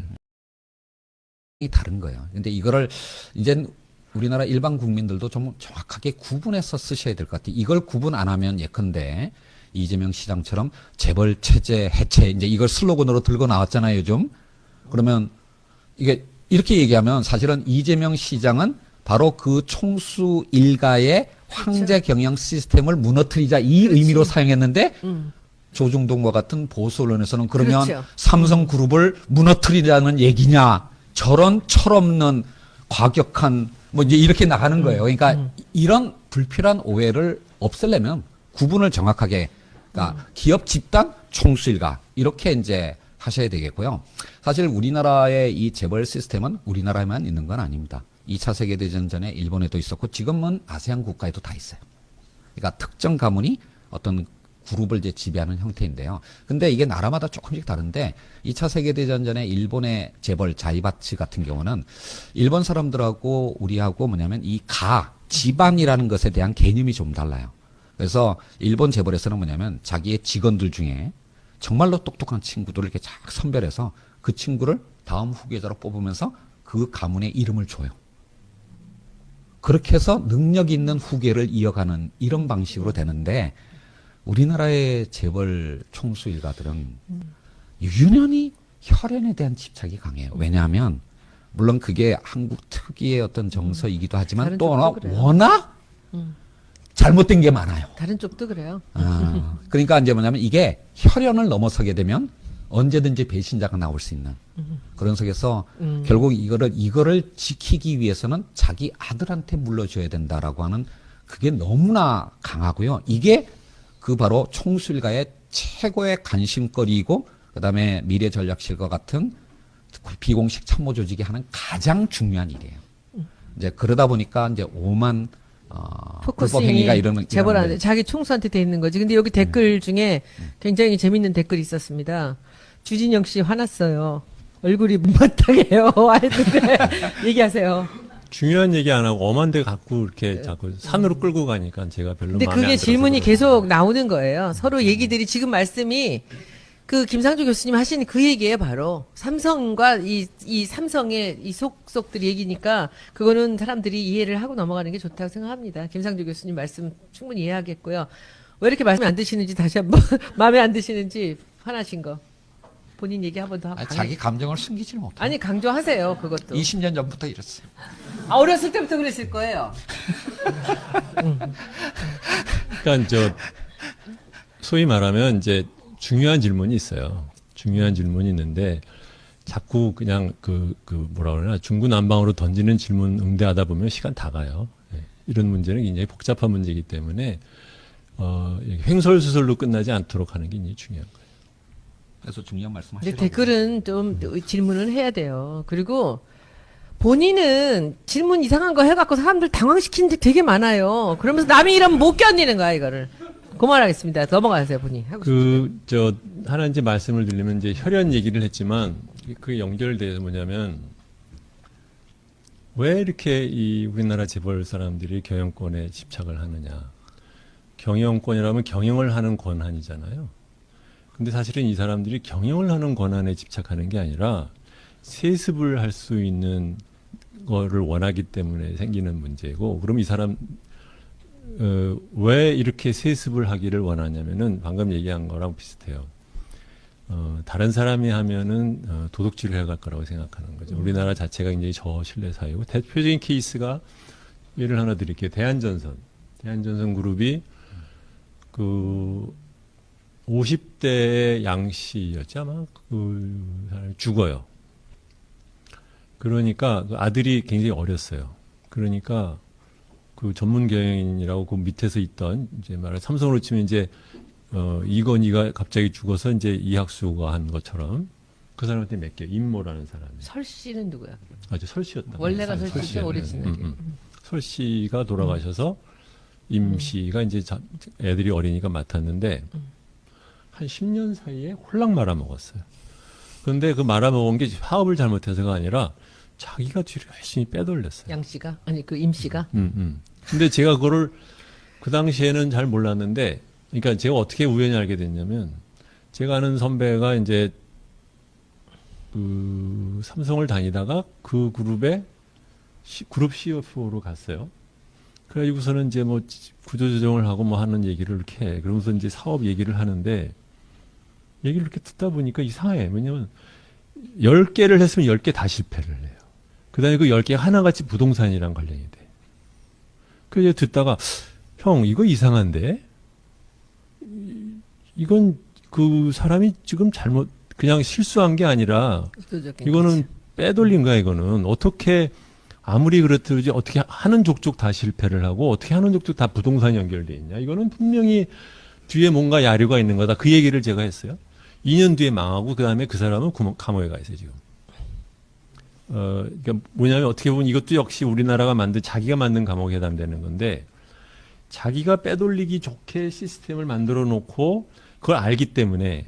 이 다른 거예요. 근데 이거를 이제 우리나라 일반 국민들도 좀 정확하게 구분해서 쓰셔야 될 것 같아요. 이걸 구분 안 하면 예컨대 이재명 시장처럼 재벌 체제 해체 이제 이걸 슬로건으로 들고 나왔잖아요, 요즘. 그러면 이게 이렇게 얘기하면 사실은 이재명 시장은 바로 그 총수 일가의 황제 경영 시스템을 무너뜨리자 이 의미로 사용했는데 조중동과 같은 보수 언론에서는 그러면 그렇죠. 삼성그룹을 무너뜨리자는 얘기냐 저런 철없는 과격한 뭐 이제 이렇게 나가는 거예요. 그러니까 이런 불필요한 오해를 없애려면 구분을 정확하게 그러니까 기업 집단 총수 일가 이렇게 이제 하셔야 되겠고요. 사실 우리나라의 이 재벌 시스템은 우리나라에만 있는 건 아닙니다. 2차 세계대전 전에 일본에도 있었고 지금은 아세안 국가에도 다 있어요. 그러니까 특정 가문이 어떤 그룹을 이제 지배하는 형태인데요. 근데 이게 나라마다 조금씩 다른데 2차 세계대전 전에 일본의 재벌 자이바치 같은 경우는 일본 사람들하고 우리하고 뭐냐면 이 집안이라는 것에 대한 개념이 좀 달라요. 그래서 일본 재벌에서는 뭐냐면 자기의 직원들 중에 정말로 똑똑한 친구들을 이렇게 쫙 선별해서 그 친구를 다음 후계자로 뽑으면서 그 가문의 이름을 줘요. 그렇게 해서 능력 있는 후계를 이어가는 이런 방식으로 되는데 우리나라의 재벌 총수 일가들은 유난히 혈연에 대한 집착이 강해요. 왜냐하면 물론 그게 한국 특유의 어떤 정서이기도 하지만 다른 또 쪽도 그래요. 워낙 잘못된 게 많아요. 다른 쪽도 그래요. 그러니까 이제 뭐냐면 이게 혈연을 넘어서게 되면 언제든지 배신자가 나올 수 있는 그런 속에서 결국 이거를 지키기 위해서는 자기 아들한테 물려줘야 된다라고 하는 그게 너무나 강하고요. 이게 그 바로 총수일가의 최고의 관심거리이고 그다음에 미래전략실과 같은 비공식 참모 조직이 하는 가장 중요한 일이에요. 이제 그러다 보니까 이제 오만 불법 행위가 이러는 재벌한테 자기 총수한테 돼 있는 거지. 근데 여기 댓글 중에 굉장히 재밌는 댓글이 있었습니다. 주진영 씨 화났어요. 얼굴이 못마땅해요. 했는데 얘기하세요. 중요한 얘기 안 하고 엄한 데 갖고 이렇게 자꾸 산으로 끌고 가니까 제가 별로 근데 마음에 그게 안 질문이 들어서 계속 나오는 거예요. 서로 얘기들이 지금 말씀이 그 김상조 교수님 하신 그 얘기예요, 바로. 삼성과 이 삼성의 이 속속들 얘기니까 그거는 사람들이 이해를 하고 넘어가는 게 좋다고 생각합니다. 김상조 교수님 말씀 충분히 이해하겠고요. 왜 이렇게 말씀이 안 드시는지 다시 한번 마음에 안 드시는지 화나신 거. 본인 얘기 한 번 더 하고. 자기 감정을 숨기지는 못해요. 아니, 강조하세요, 그것도. 20년 전부터 이랬어요. 어렸을 때부터 그랬을 거예요. 그러니까 소위 말하면 이제 중요한 질문이 있어요. 중요한 질문이 있는데 자꾸 그냥 뭐라 그러나 중구난방으로 던지는 질문 응대하다 보면 시간 다 가요. 이런 문제는 굉장히 복잡한 문제이기 때문에 횡설수설로 끝나지 않도록 하는 게 굉장히 중요한 거예요. 그래서 중요한 근데 말씀하시라고. 댓글은 좀 질문을 해야 돼요. 그리고 본인은 질문 이상한 거 해갖고 사람들 당황시키는 데 되게 많아요. 그러면서 남이 이러면 못 견디는 거야, 이거를. 그만하겠습니다. 넘어가세요, 본인. 하고 싶으세요. 하나 이제 말씀을 드리면 이제 혈연 얘기를 했지만 그게 연결돼서 뭐냐면 왜 이렇게 이 우리나라 재벌 사람들이 경영권에 집착을 하느냐. 경영권이라면 경영을 하는 권한이잖아요. 근데 사실은 이 사람들이 경영을 하는 권한에 집착하는 게 아니라 세습을 할 수 있는 거를 원하기 때문에 생기는 문제고, 그럼 이 사람 왜 이렇게 세습을 하기를 원하냐면은 방금 얘기한 거랑 비슷해요. 다른 사람이 하면은 도둑질을 해갈 거라고 생각하는 거죠. 우리나라 자체가 굉장히 저신뢰 사회고, 대표적인 케이스가 예를 하나 드릴게요. 대한전선 그룹이 그 50대의 양씨였지 아마 그 사람이 죽어요. 그러니까 그 아들이 굉장히 어렸어요. 그러니까 그 전문 경영인이라고 그 밑에서 있던 이제 말해 삼성으로 치면 이제 이건희가 갑자기 죽어서 이제 이학수가 한 것처럼 그 사람한테 맡겨요. 임모라는 사람이. 설 씨는 누구야? 아주 설 씨였다. 원래가 설 씨죠, 오래 지나게. 설 씨가 돌아가셔서 임 씨가 이제 애들이 어리니까 맡았는데 한 10년 사이에 홀랑 말아먹었어요. 그런데 그 말아먹은 게 사업을 잘못해서가 아니라 자기가 뒤로 열심히 빼돌렸어요. 양 씨가? 아니, 그 임 씨가? 근데 제가 그거를 그 당시에는 잘 몰랐는데, 그러니까 제가 어떻게 우연히 알게 됐냐면, 제가 아는 선배가 이제 그 삼성을 다니다가 그 그룹에 그룹 CFO로 갔어요. 그래가지고서는 이제 뭐 구조조정을 하고 뭐 하는 얘기를 이렇게 해. 그러면서 이제 사업 얘기를 하는데, 얘기를 이렇게 듣다 보니까 이상해. 왜냐면 10개를 했으면 10개 다 실패를 해요. 그 다음에 그 10개 하나같이 부동산이랑 관련이 돼. 그래서 듣다가, 형, 이거 이상한데? 이건 그 사람이 지금 그냥 실수한 게 아니라, 이거는 빼돌린 거야, 이거는. 어떻게, 아무리 그렇듯이 어떻게 하는 족족 다 실패를 하고, 어떻게 하는 족족 다 부동산이 연결돼 있냐. 이거는 분명히 뒤에 뭔가 야류가 있는 거다. 그 얘기를 제가 했어요. 2년 뒤에 망하고, 그 다음에 그 사람은 감옥에 가 있어요, 지금. 그러니까 뭐냐면 어떻게 보면 이것도 역시 우리나라가 자기가 만든 감옥에 해당되는 건데, 자기가 빼돌리기 좋게 시스템을 만들어 놓고 그걸 알기 때문에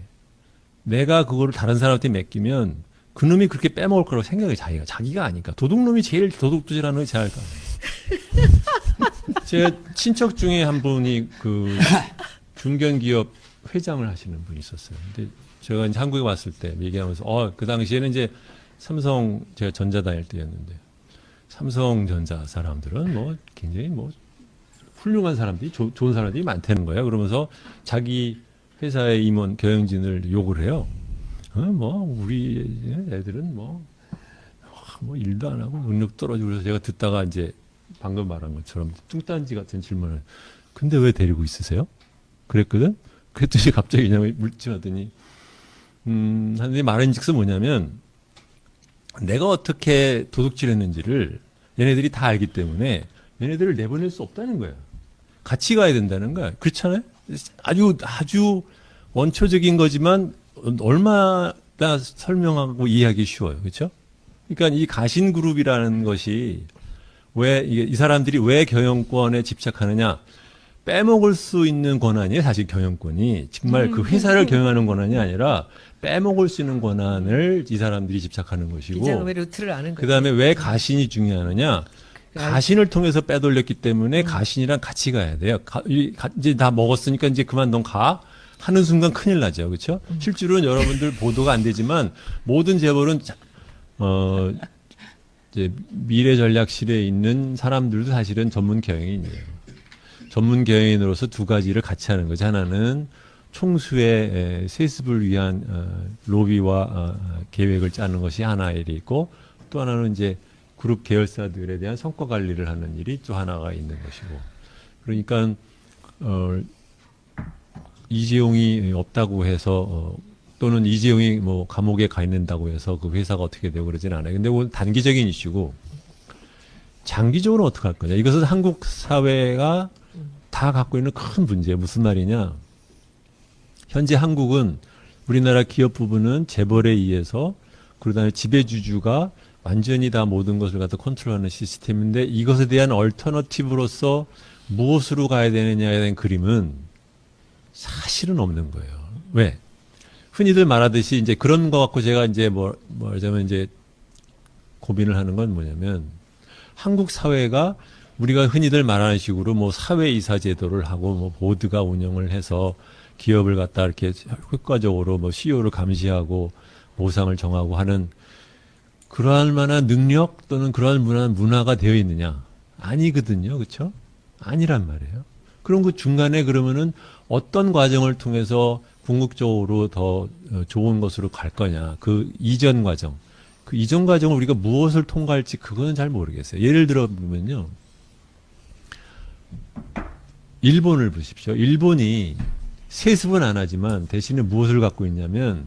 내가 그거를 다른 사람한테 맡기면 그놈이 그렇게 빼먹을 거라고 생각해, 자기가 아니까. 도둑놈이 제일 도둑질하는 놈이 제일 알까. 제 친척 중에 한 분이 그 중견기업 회장을 하시는 분이 있었어요. 근데 제가 이제 한국에 왔을 때 얘기하면서, 그 당시에는 이제 삼성, 제가 전자 다닐 때였는데, 삼성전자 사람들은 뭐 굉장히 뭐 훌륭한 사람들이, 좋은 사람들이 많다는 거예요. 그러면서 자기 회사의 임원, 경영진을 욕을 해요. 우리 애들은 뭐 일도 안 하고 능력 떨어지고. 그래서 제가 듣다가 이제 방금 말한 것처럼 뚱딴지 같은 질문을, 근데 왜 데리고 있으세요? 그랬거든? 그랬더니 갑자기 그냥 물침하더니, 하는데 말인즉슨 뭐냐면, 내가 어떻게 도둑질했는지를 얘네들이 다 알기 때문에 얘네들을 내보낼 수 없다는 거야. 같이 가야 된다는 거야. 그렇잖아요? 아주 원초적인 거지만 얼마나 설명하고 이해하기 쉬워요. 그렇죠? 그러니까 이 가신그룹이라는 것이 이 사람들이 왜 경영권에 집착하느냐? 빼먹을 수 있는 권한이에요. 사실 경영권이. 정말 그 회사를 경영하는 권한이 아니라 빼먹을 수 있는 권한을 이 사람들이 집착하는 것이고, 비자금의 루트를 아는 거죠. 그 다음에 왜 가신이 중요하느냐? 가신을 통해서 빼돌렸기 때문에 가신이랑 같이 가야 돼요. 이제 다 먹었으니까 이제 그만 넌 가. 하는 순간 큰일 나죠. 그렇죠? 실제로는 여러분들 보도가 안 되지만 모든 재벌은 이제 미래전략실에 있는 사람들도 사실은 전문 경영인이에요. 전문 경영인으로서 두 가지를 같이 하는 거죠. 하나는 총수의 세습을 위한 로비와 계획을 짜는 것이 하나의 일이 있고, 또 하나는 이제 그룹 계열사들에 대한 성과 관리를 하는 일이 또 하나가 있는 것이고. 그러니까 이재용이 없다고 해서 또는 이재용이 뭐 감옥에 가 있는다고 해서 그 회사가 어떻게 되고 그러진 않아요. 근데 그건 단기적인 이슈고, 장기적으로 어떻게 할 거냐. 이것은 한국 사회가 다 갖고 있는 큰 문제예요. 무슨 말이냐. 현재 한국은 우리나라 기업 부분은 재벌에 의해서 그다음에 지배주주가 완전히 다 모든 것을 갖다 컨트롤하는 시스템인데 이것에 대한 얼터너티브로서 무엇으로 가야 되느냐에 대한 그림은 사실은 없는 거예요. 왜? 흔히들 말하듯이 이제 그런 거 갖고 제가 이제 말하자면 이제 고민을 하는 건 뭐냐면 한국 사회가 우리가 흔히들 말하는 식으로 뭐 사회이사 제도를 하고 뭐 보드가 운영을 해서 기업을 갖다 이렇게 효과적으로 뭐 CEO를 감시하고 보상을 정하고 하는 그러할 만한 능력 또는 그러할 문화가 되어 있느냐? 아니거든요. 그렇죠? 아니란 말이에요. 그럼 그 중간에 그러면은 어떤 과정을 통해서 궁극적으로 더 좋은 것으로 갈 거냐? 그 이전 과정. 그 이전 과정을 우리가 무엇을 통과할지 그거는 잘 모르겠어요. 예를 들어 보면요. 일본을 보십시오. 일본이 세습은 안 하지만 대신에 무엇을 갖고 있냐면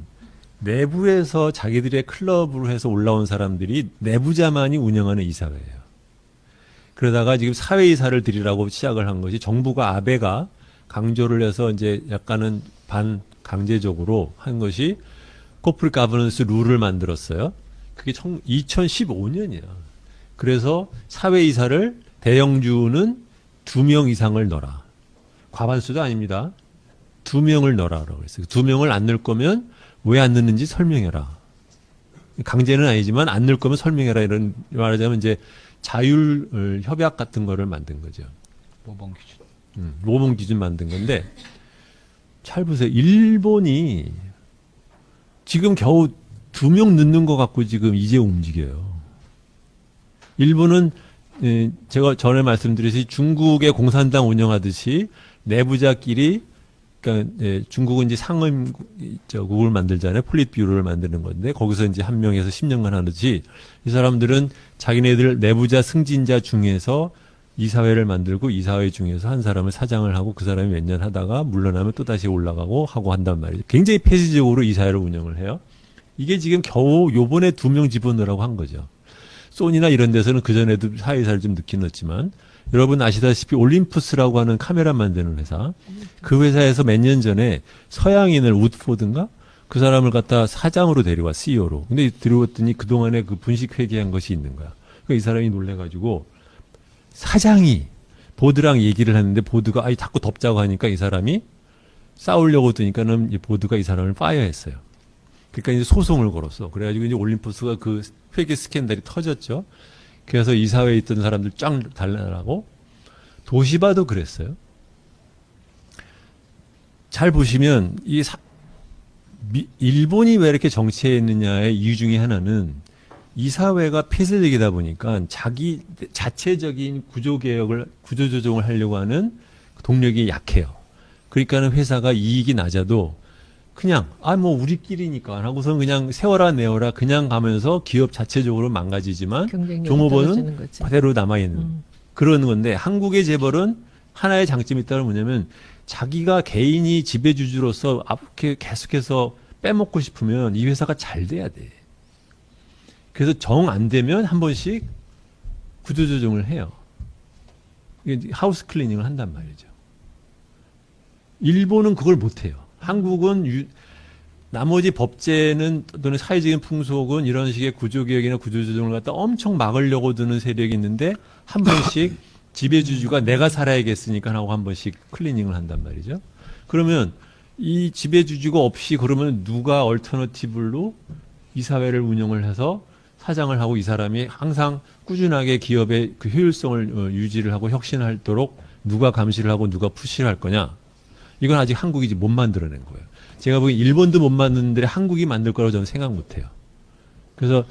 내부에서 자기들의 클럽으로 해서 올라온 사람들이 내부자만이 운영하는 이사회예요. 그러다가 지금 사회이사를 드리라고 시작을 한 것이 정부가 아베가 강조를 해서 이제 약간은 반강제적으로 한 것이 코프리 가버넌스 룰을 만들었어요. 그게 2015년이야. 그래서 사회이사를 대형주는 2명 이상을 넣어라. 과반수도 아닙니다. 2명을 넣으라고 그랬어요. 2명을 안 넣을 거면 왜 안 넣는지 설명해라. 강제는 아니지만 안 넣을 거면 설명해라. 이런 말하자면 이제 자율 협약 같은 거를 만든 거죠. 모범 기준. 모범 기준 만든 건데 잘 보세요. 일본이 지금 겨우 2명 넣는 거 갖고 지금 이제 움직여요. 일본은 제가 전에 말씀드렸듯이 중국의 공산당 운영하듯이 내부자끼리 그러니까 중국은 이제 상임국을 만들잖아요. 폴리트뷰로를 만드는 건데 거기서 이제 한 명에서 10년간 하듯이 이 사람들은 자기네들 내부자 승진자 중에서 이사회를 만들고 이사회 중에서 한 사람을 사장을 하고 그 사람이 몇 년 하다가 물러나면 또 다시 올라가고 하고 한단 말이죠. 굉장히 폐쇄적으로 이사회를 운영을 해요. 이게 지금 겨우 요번에 2명 집어넣으라고 한 거죠. 소니나 이런 데서는 그전에도 사회이사를 좀 넣긴 넣었지만 여러분 아시다시피 올림푸스라고 하는 카메라 만드는 회사 그 회사에서 몇 년 전에 서양인을 우드포드인가 그 사람을 갖다 사장으로 데려와 CEO로. 근데 들어왔더니 그동안에 그 분식 회계한 것이 있는 거야. 그러니까 이 사람이 놀래가지고 사장이 보드랑 얘기를 하는데 보드가 아이 자꾸 덮자고 하니까 이 사람이 싸우려고 드니까는 이 보드가 이 사람을 파이어했어요. 그러니까 이제 소송을 걸었어. 그래가지고 이제 올림푸스가 그 회계 스캔들이 터졌죠. 그래서 이사회에 있던 사람들 쫙 달라나고 도시바도 그랬어요. 잘 보시면 일본이 왜 이렇게 정치에 있느냐의 이유 중에 하나는 이사회가 폐쇄적이다 보니까 자기 자체적인 구조조정을 하려고 하는 동력이 약해요. 그러니까는 회사가 이익이 낮아도 그냥 뭐 우리끼리니까 하고서 그냥 세워라 내어라 그냥 가면서 기업 자체적으로 망가지지만 종업원은 그대로 남아있는 그런 건데 한국의 재벌은 하나의 장점이 있다는 뭐냐면 자기가 개인이 지배주주로서 앞에 계속해서 빼먹고 싶으면 이 회사가 잘 돼야 돼. 그래서 정 안 되면 한 번씩 구조조정을 해요. 하우스 클리닝을 한단 말이죠. 일본은 그걸 못해요. 한국은 나머지 법제는 또는 사회적인 풍속은 이런 식의 구조개혁이나 구조조정을 갖다 엄청 막으려고 드는 세력이 있는데 한 번씩 지배주주가 내가 살아야겠으니까 하고 한 번씩 클리닝을 한단 말이죠. 그러면 이 지배주주가 없이 그러면 누가 얼터너티브로 이 사회를 운영을 해서 사장을 하고 이 사람이 항상 꾸준하게 기업의 그 효율성을 유지를 하고 혁신하도록 누가 감시를 하고 누가 푸시를 할 거냐. 이건 아직 한국이 못 만들어낸 거예요. 제가 보기엔 일본도 못 만드는데 한국이 만들 거라고 저는 생각 못 해요. 그래서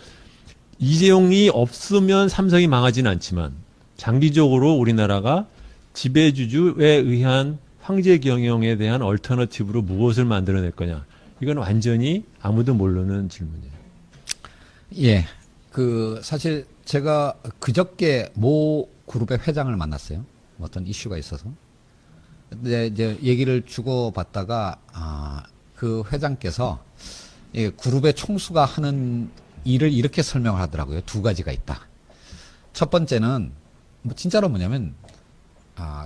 이재용이 없으면 삼성이 망하지는 않지만 장기적으로 우리나라가 지배주주에 의한 황제 경영에 대한 얼터너티브로 무엇을 만들어낼 거냐. 이건 완전히 아무도 모르는 질문이에요. 예. 사실 제가 그저께 모 그룹의 회장을 만났어요. 어떤 이슈가 있어서. 근데 이제 얘기를 주고받다가, 그 회장께서 그룹의 총수가 하는 일을 이렇게 설명을 하더라고요. 2가지가 있다. 첫 번째는, 진짜로 뭐냐면,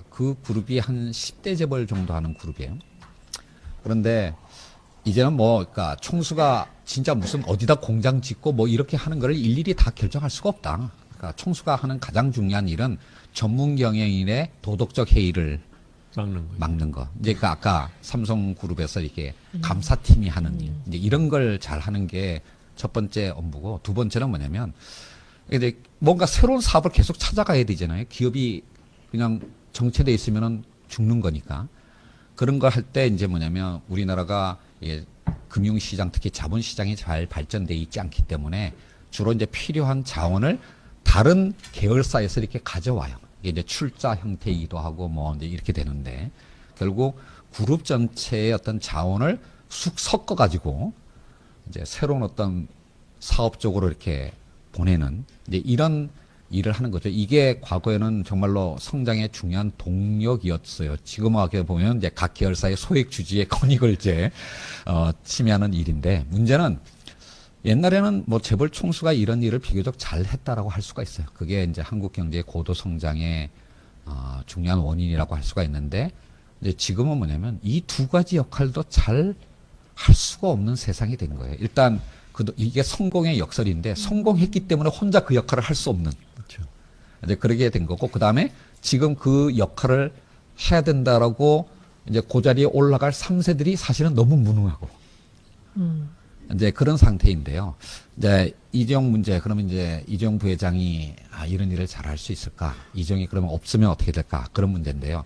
그 그룹이 한 10대 재벌 정도 하는 그룹이에요. 그런데 이제는 뭐, 그러니까 총수가 진짜 무슨 어디다 공장 짓고 뭐 이렇게 하는 거를 일일이 다 결정할 수가 없다. 그러니까 총수가 하는 가장 중요한 일은 전문 경영인의 도덕적 해이를 막는 거. 이제 그 아까 삼성그룹에서 이렇게 감사팀이 하는 일, 이제 이런 걸 잘 하는 게 첫 번째 업무고, 두 번째는 뭐냐면 이제 뭔가 새로운 사업을 계속 찾아가야 되잖아요. 기업이 그냥 정체돼 있으면은 죽는 거니까. 그런 거 할 때 이제 뭐냐면 우리나라가 금융시장, 특히 자본시장이 잘 발전돼 있지 않기 때문에 주로 이제 필요한 자원을 다른 계열사에서 이렇게 가져와요. 이게 이제 출자 형태이기도 하고 뭐 이제 이렇게 되는데, 결국 그룹 전체의 어떤 자원을 쑥 섞어 가지고 이제 새로운 어떤 사업 쪽으로 이렇게 보내는 이제 이런 일을 하는 거죠. 이게 과거에는 정말로 성장의 중요한 동력이었어요. 지금 와게 보면 이제 각 계열사의 소액 주주의 권익을 이제 침해하는 일인데, 문제는 옛날에는 뭐 재벌 총수가 이런 일을 비교적 잘 했다라고 할 수가 있어요. 그게 이제 한국 경제의 고도 성장의 중요한 원인이라고 할 수가 있는데, 이제 지금은 뭐냐면 이 두 가지 역할도 잘 할 수가 없는 세상이 된 거예요. 일단 이게 성공의 역설인데, 성공했기 때문에 혼자 그 역할을 할 수 없는. 그렇죠. 이제 그러게 된 거고, 그 다음에 지금 그 역할을 해야 된다라고 이제 그 자리에 올라갈 3세들이 사실은 너무 무능하고. 이제 그런 상태인데요. 이제 이재용 문제, 그러면 이제 이재용 부회장이 이런 일을 잘 할 수 있을까? 이재용이 그러면 없으면 어떻게 될까? 그런 문제인데요.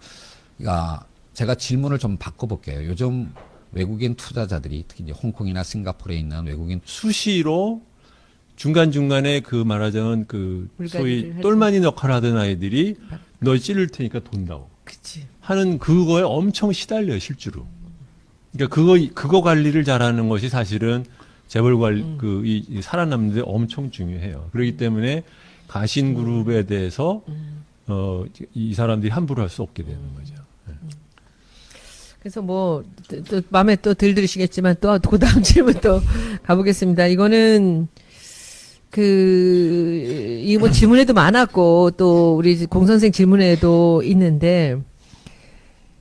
그러니까 제가 질문을 좀 바꿔볼게요. 요즘 외국인 투자자들이 특히 이제 홍콩이나 싱가포르에 있는 외국인 수시로 중간중간에 그 말하자면 그 소위 물갈이를 똘마니 역할을 하던 아이들이 너 찌를 테니까 돈다고 그치. 하는 그거에 엄청 시달려요, 실제로. 그러니까 그거 관리를 잘하는 것이 사실은 재벌 관리, 이 살아남는 데 엄청 중요해요. 그렇기 때문에 가신그룹에 대해서, 이 사람들이 함부로 할 수 없게 되는 거죠. 네. 그래서 뭐, 또 마음에 또 들으시겠지만 또 그 다음 질문 또 가보겠습니다. 이거는 이 뭐 질문에도 많았고 또 우리 공선생 질문에도 있는데,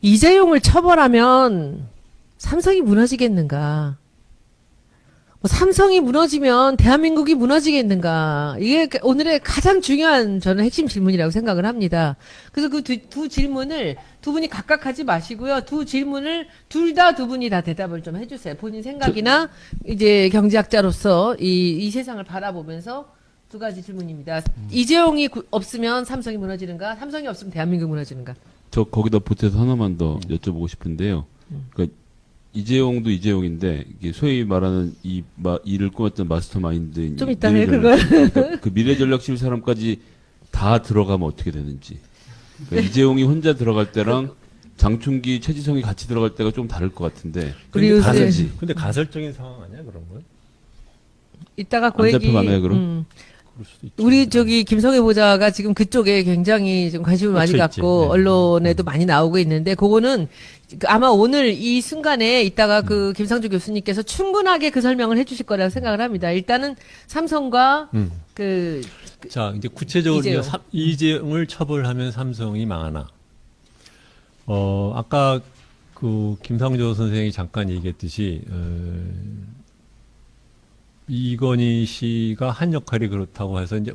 이재용을 처벌하면 삼성이 무너지겠는가? 뭐 삼성이 무너지면 대한민국이 무너지겠는가? 이게 오늘의 가장 중요한 저는 핵심 질문이라고 생각을 합니다. 그래서 그 두 질문을 두 분이 각각 하지 마시고요. 두 질문을 두 분이 다 대답을 좀 해주세요. 본인 생각이나 이제 경제학자로서 이 세상을 바라보면서 두 가지 질문입니다. 이재용이 없으면 삼성이 무너지는가? 삼성이 없으면 대한민국이 무너지는가? 저 거기다 보태서 하나만 더 여쭤보고 싶은데요. 그러니까 이재용도 이재용인데 이게 소위 말하는 일을 꾸몄던 마스터마인드 좀 이따 해 그걸. 그러니까 그 미래전략실 사람까지 다 들어가면 어떻게 되는지. 그러니까 이재용이 혼자 들어갈 때랑 장충기, 최지성이 같이 들어갈 때가 좀 다를 것 같은데. 우리 요새 다르지. 근데 가설적인 상황 아니야, 그런 건? 이따가 그 안 얘기. 잡혀가나요, 그럼? 그럴 수도 있죠. 우리 김성애 보좌가 지금 그쪽에 굉장히 좀 관심을 많이 꽂혀 있지. 갖고 네. 언론에도 많이 나오고 있는데, 그거는 아마 오늘 이 순간에 이따가 그 김상조 교수님께서 충분하게 그 설명을 해주실 거라고 생각을 합니다. 일단은 삼성과 자, 이제 구체적으로 이재용. 이재용을 처벌하면 삼성이 망하나. 아까 그 김상조 선생이 잠깐 얘기했듯이, 이건희 씨가 한 역할이 그렇다고 해서 이제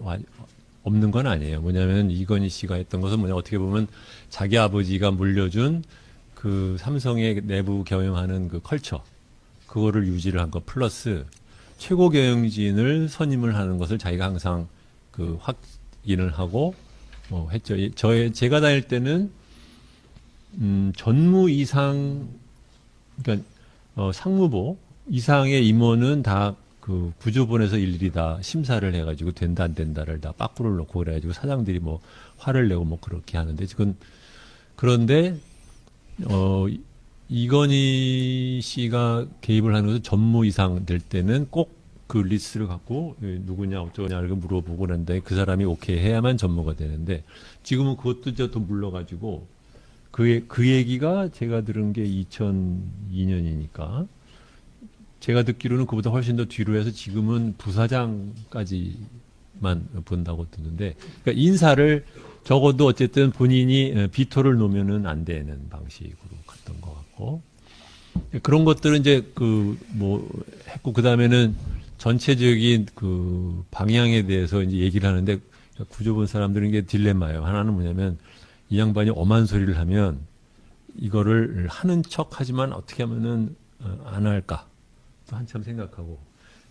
없는 건 아니에요. 뭐냐면 이건희 씨가 했던 것은 어떻게 보면 자기 아버지가 물려준 그 삼성의 내부 경영하는 그 컬처, 그거를 유지를 한 것 플러스 최고 경영진을 선임을 하는 것을 자기가 항상 그 확인을 하고 했죠. 제가 다닐 때는 전무 이상, 그러니까 상무보 이상의 임원은 다 그 구조본에서 일일이 다 심사를 해가지고 된다 안 된다를 다 빠꾸를 놓고 그래가지고 사장들이 뭐 화를 내고 뭐 그렇게 하는데, 그런데 이건희 씨가 개입을 하는 것은 전무 이상 될 때는 꼭 그 리스트를 갖고 누구냐 어쩌냐 이렇게 물어보고 그런데 그 사람이 오케이 해야만 전무가 되는데, 지금은 그것도 이제 또 물러가지고 그 얘기가 제가 들은 게 2002년이니까 제가 듣기로는 그보다 훨씬 더 뒤로 해서 지금은 부사장까지만 본다고 듣는데, 그러니까 인사를 적어도 어쨌든 본인이 비토를 놓으면은 안 되는 방식으로 갔던 것 같고, 그런 것들은 이제 그 뭐 했고 그다음에는 전체적인 그 방향에 대해서 이제 얘기를 하는데 구조본 사람들은 이게 딜레마예요. 하나는 뭐냐면 이 양반이 엄한 소리를 하면 이거를 하는 척 하지만 어떻게 하면은 안 할까 또 한참 생각하고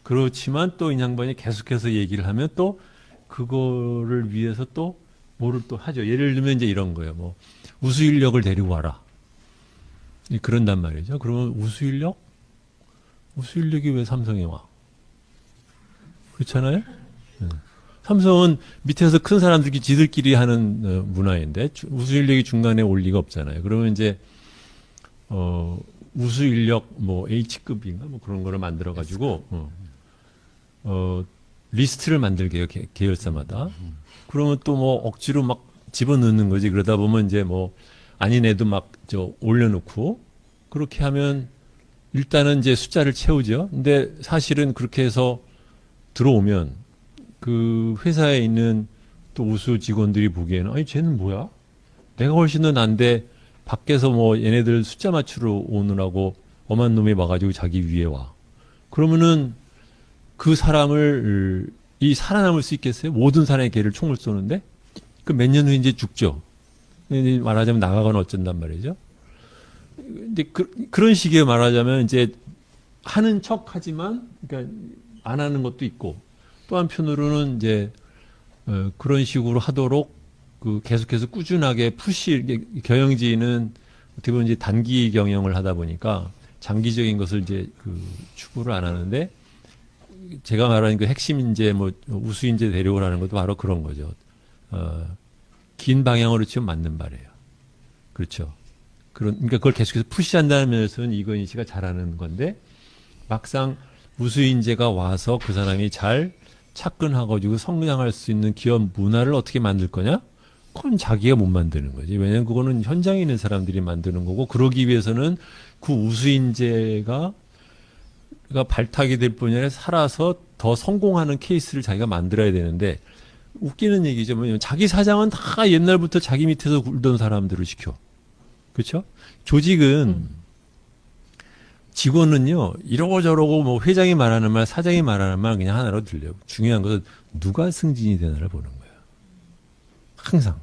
그렇지만 또 이 양반이 계속해서 얘기를 하면 또 그거를 위해서 또 뭐를 또 하죠. 예를 들면 이제 이런 거예요. 뭐 우수 인력을 데리고 와라. 그런단 말이죠. 그러면 우수 인력? 우수 인력이 왜 삼성에 와? 그렇잖아요? 삼성은 밑에서 큰 사람들이 지들끼리 하는 문화인데 우수 인력이 중간에 올 리가 없잖아요. 그러면 이제 우수 인력 뭐 H급인가 뭐 그런 거를 만들어 가지고 리스트를 만들게 해요. 계열사마다. 그러면 또 뭐 억지로 막 집어넣는 거지. 그러다 보면 이제 뭐 아닌 애도 막 올려놓고 그렇게 하면 일단은 이제 숫자를 채우죠. 근데 사실은 그렇게 해서 들어오면 그 회사에 있는 또 우수 직원들이 보기에는 아니 쟤는 뭐야? 내가 훨씬 더 난데 밖에서 뭐 얘네들 숫자 맞추러 오느라고 엄한 놈이 와가지고 자기 위에 와. 그러면은 그 사람을 이 살아남을 수 있겠어요? 모든 사람의 개를 총을 쏘는데 그 몇 년 후에 이제 죽죠. 말하자면 나가거나 어쩐단 말이죠. 근데 그런 식의 말하자면 이제 하는 척 하지만 그러니까 안 하는 것도 있고 또 한편으로는 이제 그런 식으로 하도록 그 계속해서 꾸준하게 경영진은 어떻게 보면 이제 단기 경영을 하다 보니까 장기적인 것을 이제 그 추구를 안 하는데 제가 말하는 그 핵심 인재 뭐 우수 인재 데려오라는 것도 바로 그런 거죠. 긴 방향으로 치면 맞는 말이에요. 그렇죠. 그러니까 그걸 계속해서 푸시한다는 면에서는 이건희 씨가 잘하는 건데 막상 우수 인재가 와서 그 사람이 잘 착근하가지고 성장할 수 있는 기업 문화를 어떻게 만들 거냐? 그건 자기가 못 만드는 거지. 왜냐하면 그거는 현장에 있는 사람들이 만드는 거고 그러기 위해서는 그 우수 인재가 발탁이 될 뿐이 아니라 살아서 더 성공하는 케이스를 자기가 만들어야 되는데 웃기는 얘기죠. 뭐냐면 자기 사장은 다 옛날부터 자기 밑에서 굴던 사람들을 시켜. 그렇죠? 조직은 직원은요 이러고 저러고 뭐 회장이 말하는 말 사장이 말하는 말 그냥 하나로 들려요. 중요한 것은 누가 승진이 되나를 보는 거예요. 항상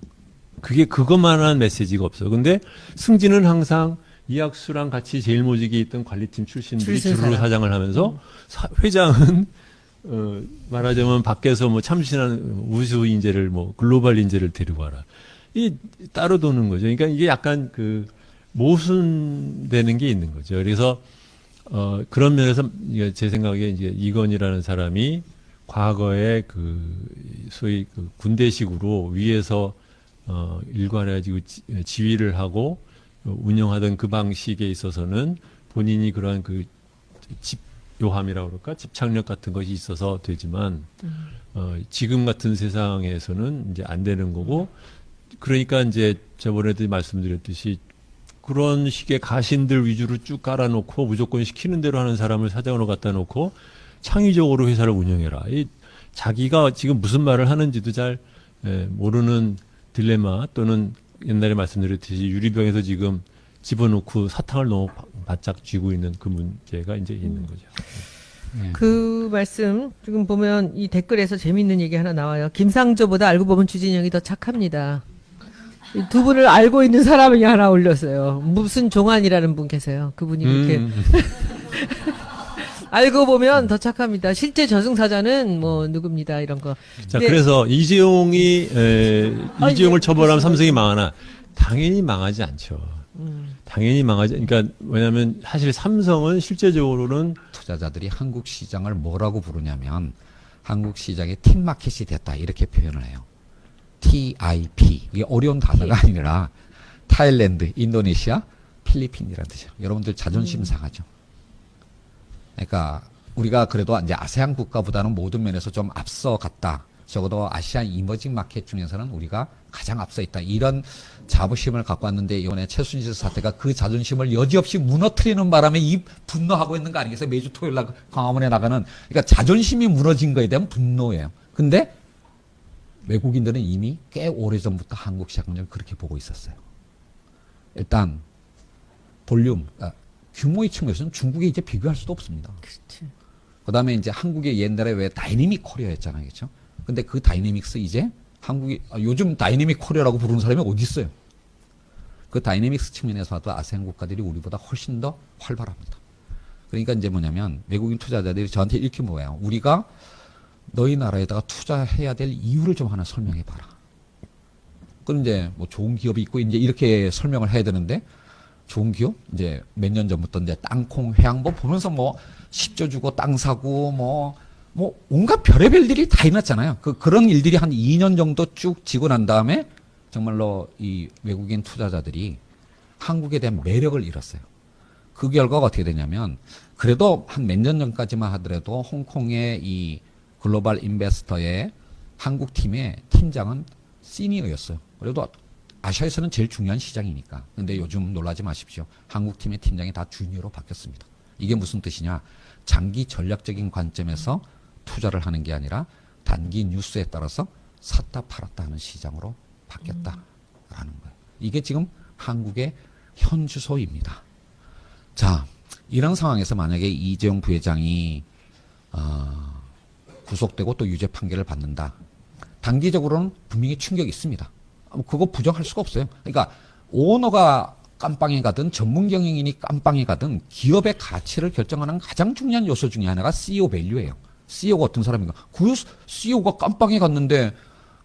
그게 그것만한 메시지가 없어요. 근데 승진은 항상 이학수랑 같이 제일모직에 있던 관리팀 출신들이 주로 사장을 하면서 회장은 말하자면 밖에서 뭐 참신한 우수 인재를 뭐 글로벌 인재를 데리고 와라. 이 따로 도는 거죠. 그러니까 이게 약간 그 모순되는 게 있는 거죠. 그래서 그런 면에서 제 생각에 이제 이건희라는 사람이 과거에 그 소위 그 군대식으로 위에서 일관해가지고 지휘를 하고 운영하던 그 방식에 있어서는 본인이 그러한 그 집요함이라고 그럴까 집착력 같은 것이 있어서 되지만 지금 같은 세상에서는 이제 안 되는 거고 그러니까 이제 저번에도 말씀드렸듯이 그런 식의 가신들 위주로 쭉 깔아놓고 무조건 시키는 대로 하는 사람을 사장으로 갖다 놓고 창의적으로 회사를 운영해라. 이 자기가 지금 무슨 말을 하는지도 잘 모르는 딜레마 또는 옛날에 말씀드렸듯이 유리병에서 지금 집어넣고 사탕을 너무 바짝 쥐고 있는 그 문제가 이제 있는 거죠. 그 말씀 지금 보면 이 댓글에서 재밌는 얘기 하나 나와요. 김상조보다 알고 보면 주진영이 더 착합니다. 이 두 분을 알고 있는 사람이 하나 올렸어요. 무슨 종환이라는 분 계세요. 그분이 그렇게 알고 보면 더 착합니다. 실제 저승사자는 뭐 누굽니다 이런 거. 자, 그래서 이재용을 처벌하면 삼성이 망하나? 당연히 망하지 않죠. 당연히 망하지. 그러니까 왜냐하면 사실 삼성은 실제적으로는 투자자들이 한국 시장을 뭐라고 부르냐면 한국 시장의 틴마켓이 됐다 이렇게 표현을 해요. TIP 이게 어려운 단어가 아니라 타일랜드, 인도네시아, 필리핀이라는 뜻이에요. 여러분들 자존심 상하죠. 그러니까 우리가 그래도 이제 아세안 국가보다는 모든 면에서 좀 앞서갔다. 적어도 아시안 이머징 마켓 중에서는 우리가 가장 앞서 있다. 이런 자부심을 갖고 왔는데 이번에 최순실 사태가 그 자존심을 여지없이 무너뜨리는 바람에 이 분노하고 있는 거 아니겠어요? 매주 토요일 날 광화문에 나가는. 그러니까 자존심이 무너진 거에 대한 분노예요. 근데 외국인들은 이미 꽤 오래전부터 한국 시장을 그렇게 보고 있었어요. 일단 볼륨, 규모의 측면에서는 중국에 이제 비교할 수도 없습니다. 그렇지. 그다음에 이제 한국의 옛날에 왜 다이내믹 코리아였잖아요, 그렇죠? 근데 그 다이내믹스 이제 한국이 요즘 다이내믹 코리아라고 부르는 사람이 어디 있어요? 그 다이내믹스 측면에서도 아세안 국가들이 우리보다 훨씬 더 활발합니다. 그러니까 이제 뭐냐면 외국인 투자자들이 저한테 이렇게 뭐예요? 우리가 너희 나라에다가 투자해야 될 이유를 좀 하나 설명해 봐라. 그럼 이제 뭐 좋은 기업이 있고 이제 이렇게 설명을 해야 되는데 좋은 기업 이제 몇 년 전부터 이제 땅콩 회항 뭐 보면서 뭐 10조 주고 땅 사고 뭐 온갖 별의별 일이 다 일어났잖아요. 그런 일들이 한 2년 정도 쭉 지고 난 다음에 정말로 이 외국인 투자자들이 한국에 대한 매력을 잃었어요. 그 결과가 어떻게 되냐면 그래도 한 몇 년 전까지만 하더라도 홍콩의 이 글로벌 인베스터의 한국 팀의 팀장은 시니어였어요. 그래도 아시아에서는 제일 중요한 시장이니까. 근데 요즘 놀라지 마십시오. 한국 팀의 팀장이 다 주니어로 바뀌었습니다. 이게 무슨 뜻이냐? 장기 전략적인 관점에서 투자를 하는 게 아니라 단기 뉴스에 따라서 샀다 팔았다 하는 시장으로 바뀌었다라는 거예요. 이게 지금 한국의 현 주소입니다. 자, 이런 상황에서 만약에 이재용 부회장이 구속되고 또 유죄 판결을 받는다. 단기적으로는 분명히 충격이 있습니다. 그거 부정할 수가 없어요. 그러니까 오너가 깜빵에 가든 전문 경영인이 깜빵에 가든 기업의 가치를 결정하는 가장 중요한 요소 중에 하나가 CEO 밸류예요. CEO가 어떤 사람인가? 그 CEO가 깜빵에 갔는데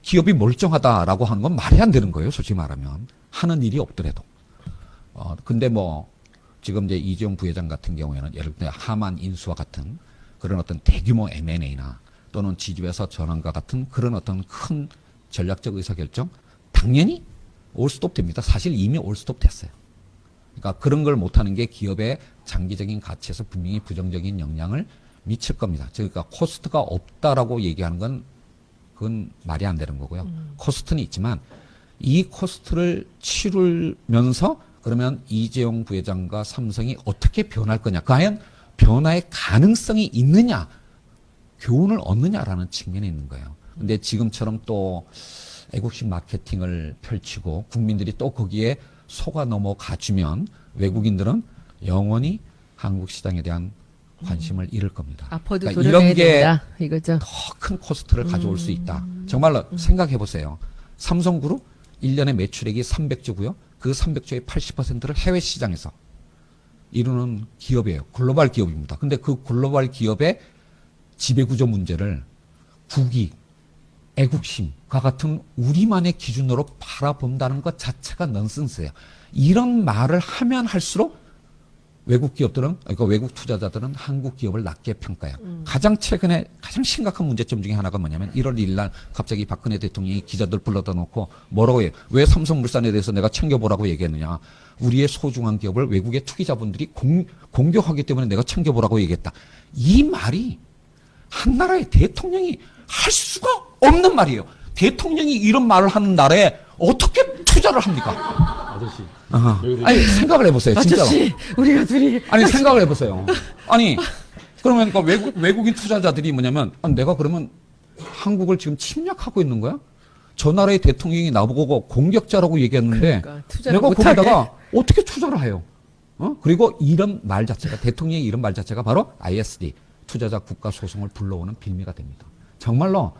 기업이 멀쩡하다라고 하는 건 말이 안 되는 거예요. 솔직히 말하면. 하는 일이 없더라도. 근데 뭐 지금 이제 이재용 부회장 같은 경우에는 예를 들어 하만 인수와 같은 그런 어떤 대규모 M&A나 또는 지주회사 전환과 같은 그런 어떤 큰 전략적 의사결정 당연히 올스톱 됩니다. 사실 이미 올스톱 됐어요. 그러니까 그런 걸 못하는 게 기업의 장기적인 가치에서 분명히 부정적인 영향을 미칠 겁니다. 그러니까 코스트가 없다라고 얘기하는 건 그건 말이 안 되는 거고요. 코스트는 있지만 이 코스트를 치르면서 그러면 이재용 부회장과 삼성이 어떻게 변할 거냐. 과연 변화의 가능성이 있느냐. 교훈을 얻느냐라는 측면이 있는 거예요. 근데 지금처럼 또 애국심 마케팅을 펼치고 국민들이 또 거기에 속아 넘어가주면 외국인들은 영원히 한국 시장에 대한 관심을 잃을 겁니다. 아퍼도 그러니까 도려내야 이런 게 된다. 이거죠. 더 큰 코스트를 가져올 수 있다. 정말로 생각해 보세요. 삼성그룹 1년에 매출액이 300조고요. 그 300조의 80%를 해외 시장에서 이루는 기업이에요. 글로벌 기업입니다. 근데 그 글로벌 기업의 지배구조 문제를 국익, 애국심과 같은 우리만의 기준으로 바라본다는 것 자체가 넌센스예요. 이런 말을 하면 할수록 외국 기업들은, 그러니까 외국 투자자들은 한국 기업을 낮게 평가해요. 가장 최근에 가장 심각한 문제점 중에 하나가 뭐냐면 1월 1일 날 갑자기 박근혜 대통령이 기자들 불러다 놓고 뭐라고 해요? 왜 삼성물산에 대해서 내가 챙겨보라고 얘기했느냐? 우리의 소중한 기업을 외국의 투기자분들이 공격하기 때문에 내가 챙겨보라고 얘기했다. 이 말이 한 나라의 대통령이 할 수가 없는 말이에요. 대통령이 이런 말을 하는 나라에 어떻게 투자를 합니까? 아저씨. 아니 생각을 해보세요. 진짜로. 아저씨, 우리가 둘이 아니 생각을 해보세요. 아니 그러면 그러니까 외국인 투자자들이 뭐냐면 내가 그러면 한국을 지금 침략하고 있는 거야? 저 나라의 대통령이 나보고 공격자라고 얘기했는데 그러니까, 투자를 내가 못하게. 거기다가 어떻게 투자를 해요? 그리고 이런 말 자체가 대통령의 이런 말 자체가 바로 ISD 투자자 국가 소송을 불러오는 빌미가 됩니다. 정말로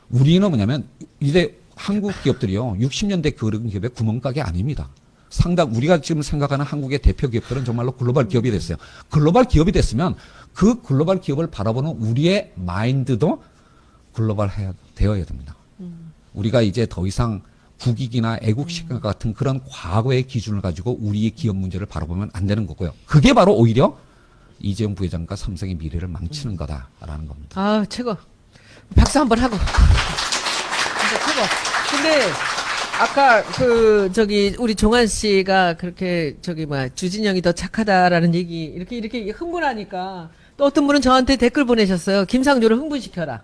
우리는 뭐냐면 이제 한국 기업들이요 60년대 그런 기업의 구멍가게 아닙니다. 상당 우리가 지금 생각하는 한국의 대표 기업들은 정말로 글로벌 기업이 됐어요. 글로벌 기업이 됐으면 그 글로벌 기업을 바라보는 우리의 마인드도 글로벌 되어야 됩니다. 우리가 이제 더 이상 국익이나 애국심 같은 그런 과거의 기준을 가지고 우리의 기업 문제를 바라보면 안 되는 거고요. 그게 바로 오히려 이재용 부회장과 삼성의 미래를 망치는 거다라는 겁니다. 아, 최고. 박수 한번 하고. 진짜 최고. 근데 아까 우리 종환 씨가 그렇게 주진영이 더 착하다라는 얘기 이렇게 흥분하니까 또 어떤 분은 저한테 댓글 보내셨어요. 김상조를 흥분시켜라.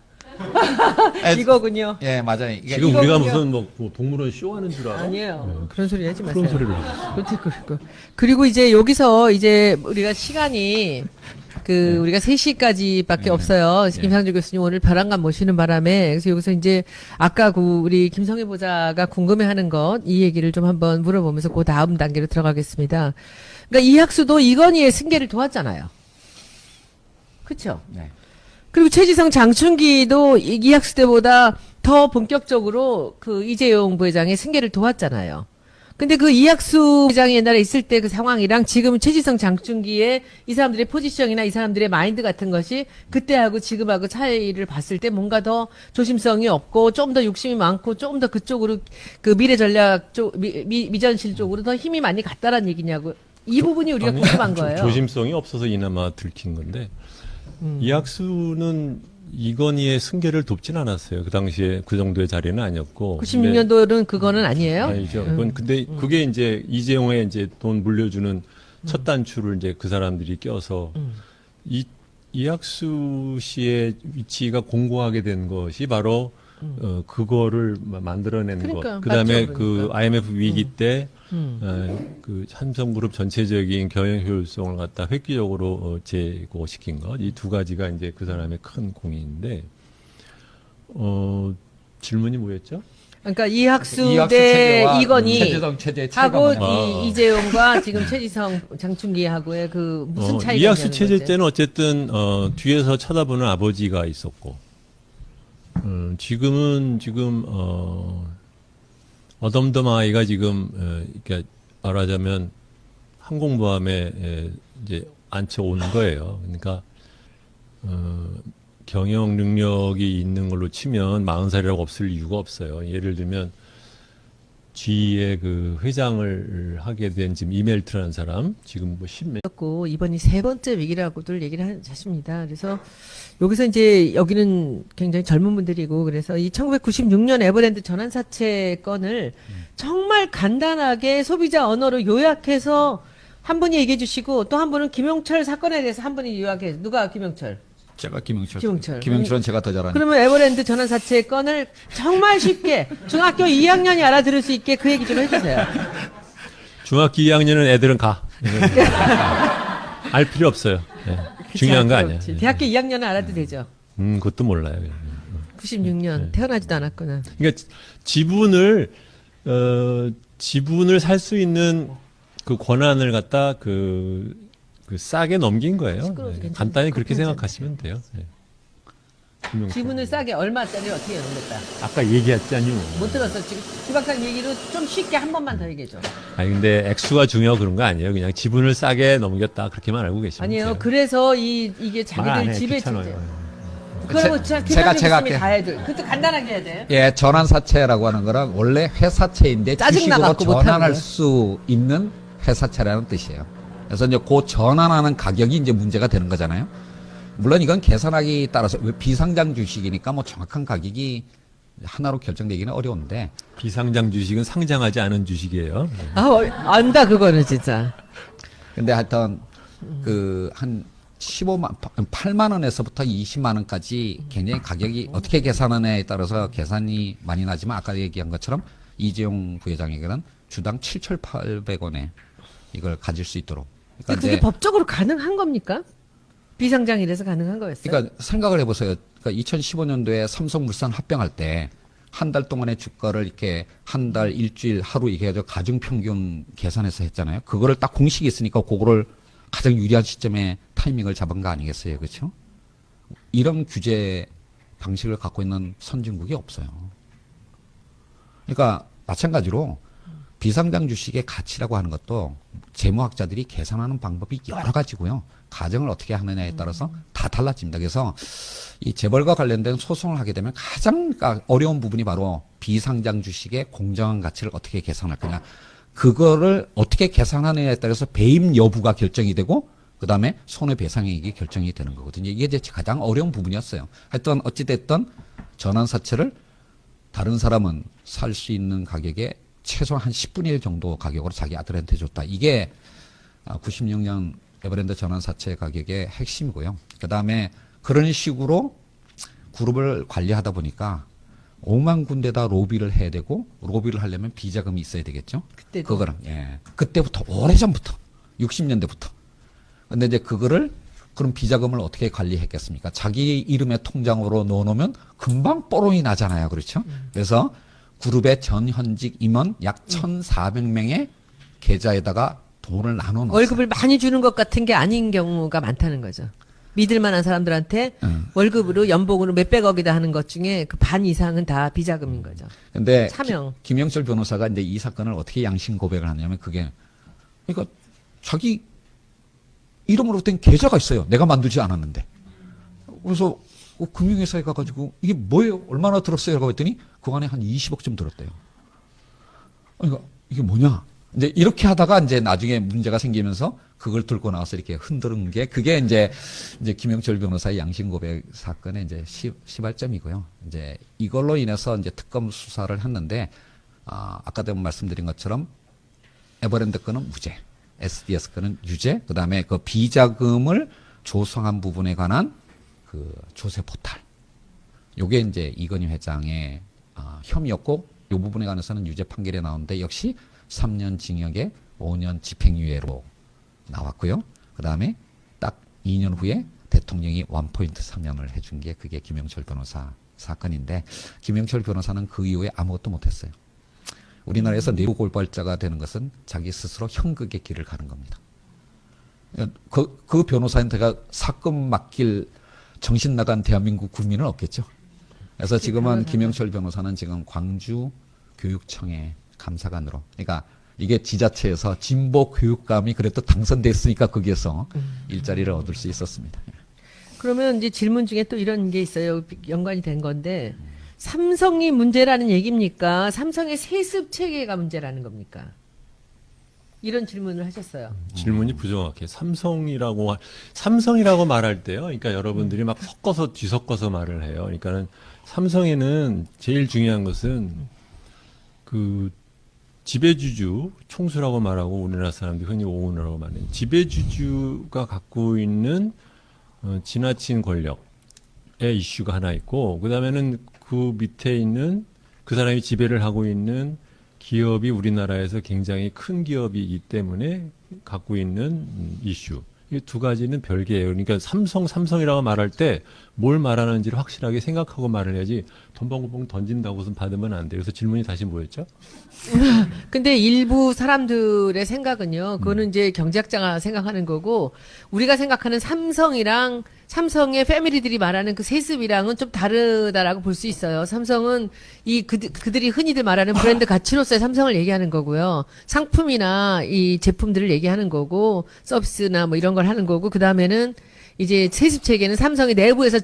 이거군요. 예, 맞아요. 이게 지금 이거군요. 우리가 무슨 뭐 동물원 쇼하는 줄 알아? 아니에요. 그런 소리 하지 마세요. 그런 소리를 하셨어. 그리고 이제 여기서 이제 우리가 시간이 우리가 3시까지밖에 네. 없어요. 네. 김상조 교수님 오늘 벼랑간 모시는 바람에 그래서 여기서 이제 아까 우리 김성애 보자가 궁금해하는 것 이 얘기를 좀 한번 물어보면서 그 다음 단계로 들어가겠습니다. 그러니까 이학수도 이건희의 승계를 도왔잖아요. 그렇죠? 네. 그리고 최지성 장충기도 이학수 때보다 더 본격적으로 이재용 부회장의 승계를 도왔잖아요. 근데 이학수 부회장이 옛날에 있을 때 그 상황이랑 지금 최지성 장충기의 이 사람들의 포지션이나 이 사람들의 마인드 같은 것이 그때하고 지금하고 차이를 봤을 때 뭔가 더 조심성이 없고 좀 더 욕심이 많고 좀 더 그쪽으로 미래 전략 쪽, 미전실 쪽으로 더 힘이 많이 갔다란 얘기냐고. 이 부분이 우리가 아니, 궁금한 거예요. 조심성이 없어서 이나마 들킨 건데 이학수는 이건희의 승계를 돕진 않았어요. 그 당시에 그 정도의 자리는 아니었고. 96년도는 그거는 아니에요? 아니죠. 그건 근데 그게 이제 이재용의 이제 돈 물려주는 첫 단추를 이제 그 사람들이 껴서 이학수 씨의 위치가 공고하게 된 것이 바로 그거를 만들어낸 그러니까, 것. 그다음에 맞죠, 그 그러니까. IMF 위기 때 그 삼성그룹 전체적인 경영 효율성을 갖다 획기적으로 제고시킨 것. 이 두 가지가 이제 그 사람의 큰 공인데 질문이 뭐였죠? 그러니까 이학수 이학수 대 체제와 이건희 최재성 체제의 차이가 하고 뭐냐. 이재용과 지금 최지성 장충기하고의 무슨 차이가 이학수 있냐는 체제 거지? 때는 어쨌든 뒤에서 쳐다보는 아버지가 있었고 지금 어덤덤아이가 지금 그러니까 말하자면 항공모함에 이제 앉혀온 거예요. 그러니까 경영 능력이 있는 걸로 치면 40살이라고 없을 이유가 없어요. 예를 들면 G의 그 회장을 하게 된 지금 이멜트라는 사람 지금 뭐 10몇 고 이번이 세 번째 위기라고들 얘기를 하십니다. 그래서 여기서 이제 여기는 굉장히 젊은 분들이고 그래서 이 1996년 에버랜드 전환 사채 건을 정말 간단하게 소비자 언어로 요약해서 한 분이 얘기해 주시고 또 한 분은 김용철 사건에 대해서 한 분이 요약해. 누가 김용철? 제가 김용철. 김용철. 김용철은 제가 더 잘하는. 그러면 에버랜드 전환 사채 건을 정말 쉽게 중학교 2학년이 알아들을 수 있게 그 얘기 좀 해주세요. 중학교 2학년은 애들은 가. 알 필요 없어요. 네. 중요한 거 아니야. 그렇지. 대학교 2학년은 알아도 되죠. 그것도 몰라요. 96년 태어나지도 않았구나. 그러니까 지분을 살 수 있는 그 권한을 갖다 그 싸게 넘긴 거예요. 시끄러워서 네. 괜찮아. 간단히 그렇게 괜찮아. 생각하시면 돼요. 네. 김용철. 지분을 싸게 얼마짜리 어떻게 넘겼다. 아까 얘기했잖요. 못 들었어. 지금 김박사님 얘기로 좀 쉽게 한 번만 더 얘기해줘. 아니 근데 액수가 중요하고 그런 거 아니에요. 그냥 지분을 싸게 넘겼다 그렇게만 알고 계시면 아니에요. 돼요. 그래서 이게 말 안 자기들 해. 집에 귀찮아요. 그러고 제가 김박사님 할게요. 다 해야 돼. 그것도 간단하게 해야 돼. 예, 전환사채라고 하는 거는 원래 회사채인데 짜증 주식으로 나갖고 못하는 전환할 거야. 수 있는 회사채라는 뜻이에요. 그래서 이제 그 전환하는 가격이 이제 문제가 되는 거잖아요. 물론 이건 계산하기 따라서 비상장 주식이니까 뭐 정확한 가격이 하나로 결정되기는 어려운데 비상장 주식은 상장하지 않은 주식이에요. 네. 안다 그거는 진짜. 근데 하여튼 한 8만 원에서부터 20만 원까지 굉장히 가격이 어떻게 계산하느냐에 따라서 계산이 많이 나지만 아까 얘기한 것처럼 이재용 부회장에게는 주당 7,800원에 이걸 가질 수 있도록. 근데 그게 법적으로 가능한 겁니까? 비상장이라서 가능한 거였어요? 그러니까 생각을 해보세요. 그러니까 2015년도에 삼성물산 합병할 때 한 달 동안의 주가를 이렇게 한 달, 일주일, 하루 이렇게 해서 가중평균 계산해서 했잖아요. 그거를 딱 공식이 있으니까 그거를 가장 유리한 시점에 타이밍을 잡은 거 아니겠어요. 그렇죠? 이런 규제 방식을 갖고 있는 선진국이 없어요. 그러니까 마찬가지로 비상장 주식의 가치라고 하는 것도 재무학자들이 계산하는 방법이 여러 가지고요. 가정을 어떻게 하느냐에 따라서 다 달라집니다. 그래서 이 재벌과 관련된 소송을 하게 되면 가장 어려운 부분이 바로 비상장 주식의 공정한 가치를 어떻게 계산할 거냐. 그거를 어떻게 계산하느냐에 따라서 배임 여부가 결정이 되고 그다음에 손해배상액이 결정이 되는 거거든요. 이게 이제 가장 어려운 부분이었어요. 하여튼 어찌됐든 전환사채를 다른 사람은 살 수 있는 가격에 최소한 한 10분의 1 정도 가격으로 자기 아들한테 줬다. 이게 96년 에버랜드 전환사채 가격의 핵심이고요. 그다음에 그런 식으로 그룹을 관리하다 보니까 5만 군데다 로비를 해야 되고 로비를 하려면 비자금이 있어야 되겠죠. 그때도. 그거랑 그때부터 오래전부터 60년대부터. 근데 이제 그거를 그럼 비자금을 어떻게 관리했겠습니까? 자기 이름의 통장으로 넣어놓으면 금방 뽀롱이 나잖아요. 그렇죠? 그래서 그룹의 전현직 임원 약 1,400명의 계좌에다가 돈을 나눠놓았어요. 월급을 많이 주는 것 같은 게 아닌 경우가 많다는 거죠. 믿을 만한 사람들한테 월급으로 연봉으로 몇백억이다 하는 것 중에 그 반 이상은 다 비자금인 거죠. 근데 차명. 김영철 변호사가 이제 이 사건을 어떻게 양심 고백을 하냐면 그러니까 자기 이름으로 된 계좌가 있어요. 내가 만들지 않았는데. 그래서 금융회사에 가가지고 이게 뭐예요? 얼마나 들었어요? 라고 했더니 그 안에 한 20억쯤 들었대요. 그러니까 이게 뭐냐? 이제 이렇게 하다가 이제 나중에 문제가 생기면서 그걸 들고 나와서 이렇게 흔드는 게 그게 이제 김영철 변호사의 양심 고백 사건의 이제 시발점이고요. 이제 이걸로 인해서 이제 특검 수사를 했는데 아까도 말씀드린 것처럼 에버랜드 건은 무죄, SDS 건은 유죄, 그다음에 그 비자금을 조성한 부분에 관한 그 조세 포탈. 요게 이제 이건희 회장의 혐의였고 요 부분에 관해서는 유죄 판결이 나오는데 역시 3년 징역에 5년 집행유예로 나왔고요. 그 다음에 딱 2년 후에 대통령이 원포인트 사면을 해준 게 그게 김영철 변호사 사건인데 김영철 변호사는 그 이후에 아무것도 못했어요. 우리나라에서 내부 골발자가 되는 것은 자기 스스로 형극의 길을 가는 겁니다. 그 변호사한테가 사건 맡길 정신 나간 대한민국 국민은 없겠죠. 그래서 지금은 김영철 변호사는 지금 광주 교육청의 감사관으로, 그러니까 이게 지자체에서 진보 교육감이 그래도 당선됐으니까 거기에서 일자리를 얻을 수 있었습니다. 그러면 이제 질문 중에 또 이런 게 있어요. 연관이 된 건데 삼성이 문제라는 얘기입니까? 삼성의 세습 체계가 문제라는 겁니까? 이런 질문을 하셨어요. 질문이 부정확해. 삼성이라고 말할 때요. 그러니까 여러분들이 막 섞어서 뒤섞어서 말을 해요. 그러니까는 삼성에는 제일 중요한 것은 그 지배주주 총수라고 말하고 우리나라 사람들이 흔히 오너라고 말하는 지배주주가 갖고 있는 지나친 권력의 이슈가 하나 있고 그다음에는 그 밑에 있는 그 사람이 지배를 하고 있는 기업이 우리나라에서 굉장히 큰 기업이기 때문에 갖고 있는 이슈. 이 두 가지는 별개예요. 그러니까 삼성이라고 말할 때 뭘 말하는지를 확실하게 생각하고 말을 해야지 돈봉봉 던진다고 해서 받으면 안 돼요. 그래서 질문이 다시 뭐였죠? 근데 일부 사람들의 생각은요, 그거는 이제 경제학자가 생각하는 거고, 우리가 생각하는 삼성이랑 삼성의 패밀리들이 말하는 그 세습이랑은 좀 다르다라고 볼 수 있어요. 삼성은 그들이 흔히들 말하는 브랜드 가치로서의 삼성을 얘기하는 거고요. 상품이나 이 제품들을 얘기하는 거고, 서비스나 뭐 이런 걸 하는 거고, 그 다음에는 이제 세습 체계는 삼성이 내부에서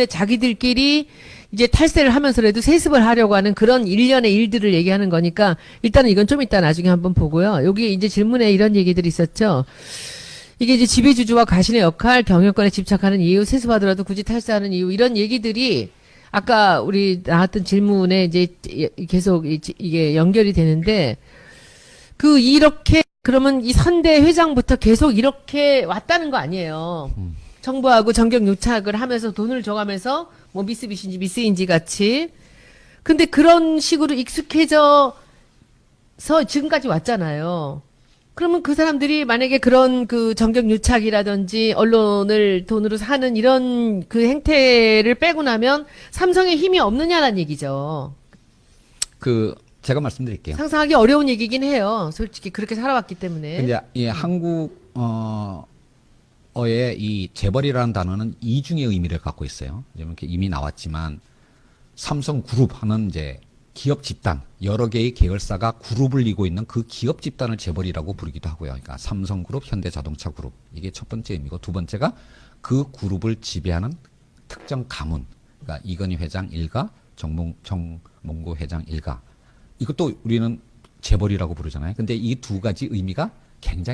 자기들끼리 이제 탈세를 하면서라도 세습을 하려고 하는 그런 일련의 일들을 얘기하는 거니까 일단은 이건 좀 이따 나중에 한번 보고요. 여기 이제 질문에 이런 얘기들이 있었죠. 이게 이제 지배주주와 가신의 역할, 경영권에 집착하는 이유, 세습하더라도 굳이 탈세하는 이유 이런 얘기들이 아까 우리 나왔던 질문에 이제 계속 이게 연결이 되는데 이렇게 그러면 이 선대 회장부터 계속 이렇게 왔다는 거 아니에요. 정부하고 정경 유착을 하면서 돈을 줘가면서 뭐 미쓰비시인지 미쓰인지 같이. 근데 그런 식으로 익숙해져서 지금까지 왔잖아요. 그러면 그 사람들이 만약에 그런 그 정경 유착이라든지 언론을 돈으로 사는 이런 그 행태를 빼고 나면 삼성에 힘이 없느냐는 얘기죠. 제가 말씀드릴게요. 상상하기 어려운 얘기긴 해요. 솔직히 그렇게 살아왔기 때문에. 근데 이 한국 어의 이 재벌이라는 단어는 이중의 의미를 갖고 있어요. 이렇게 이미 나왔지만 삼성그룹 하는 이제 기업 집단 여러 개의 계열사가 그룹을 이루고 있는 그 기업 집단을 재벌이라고 부르기도 하고요. 그러니까 삼성그룹, 현대자동차그룹 이게 첫 번째 의미고 두 번째가 그 그룹을 지배하는 특정 가문. 그러니까 이건희 회장 일가, 정몽구 회장 일가. 이것도 우리는 재벌이라고 부르잖아요. 근데 이 두 가지 의미가 굉장히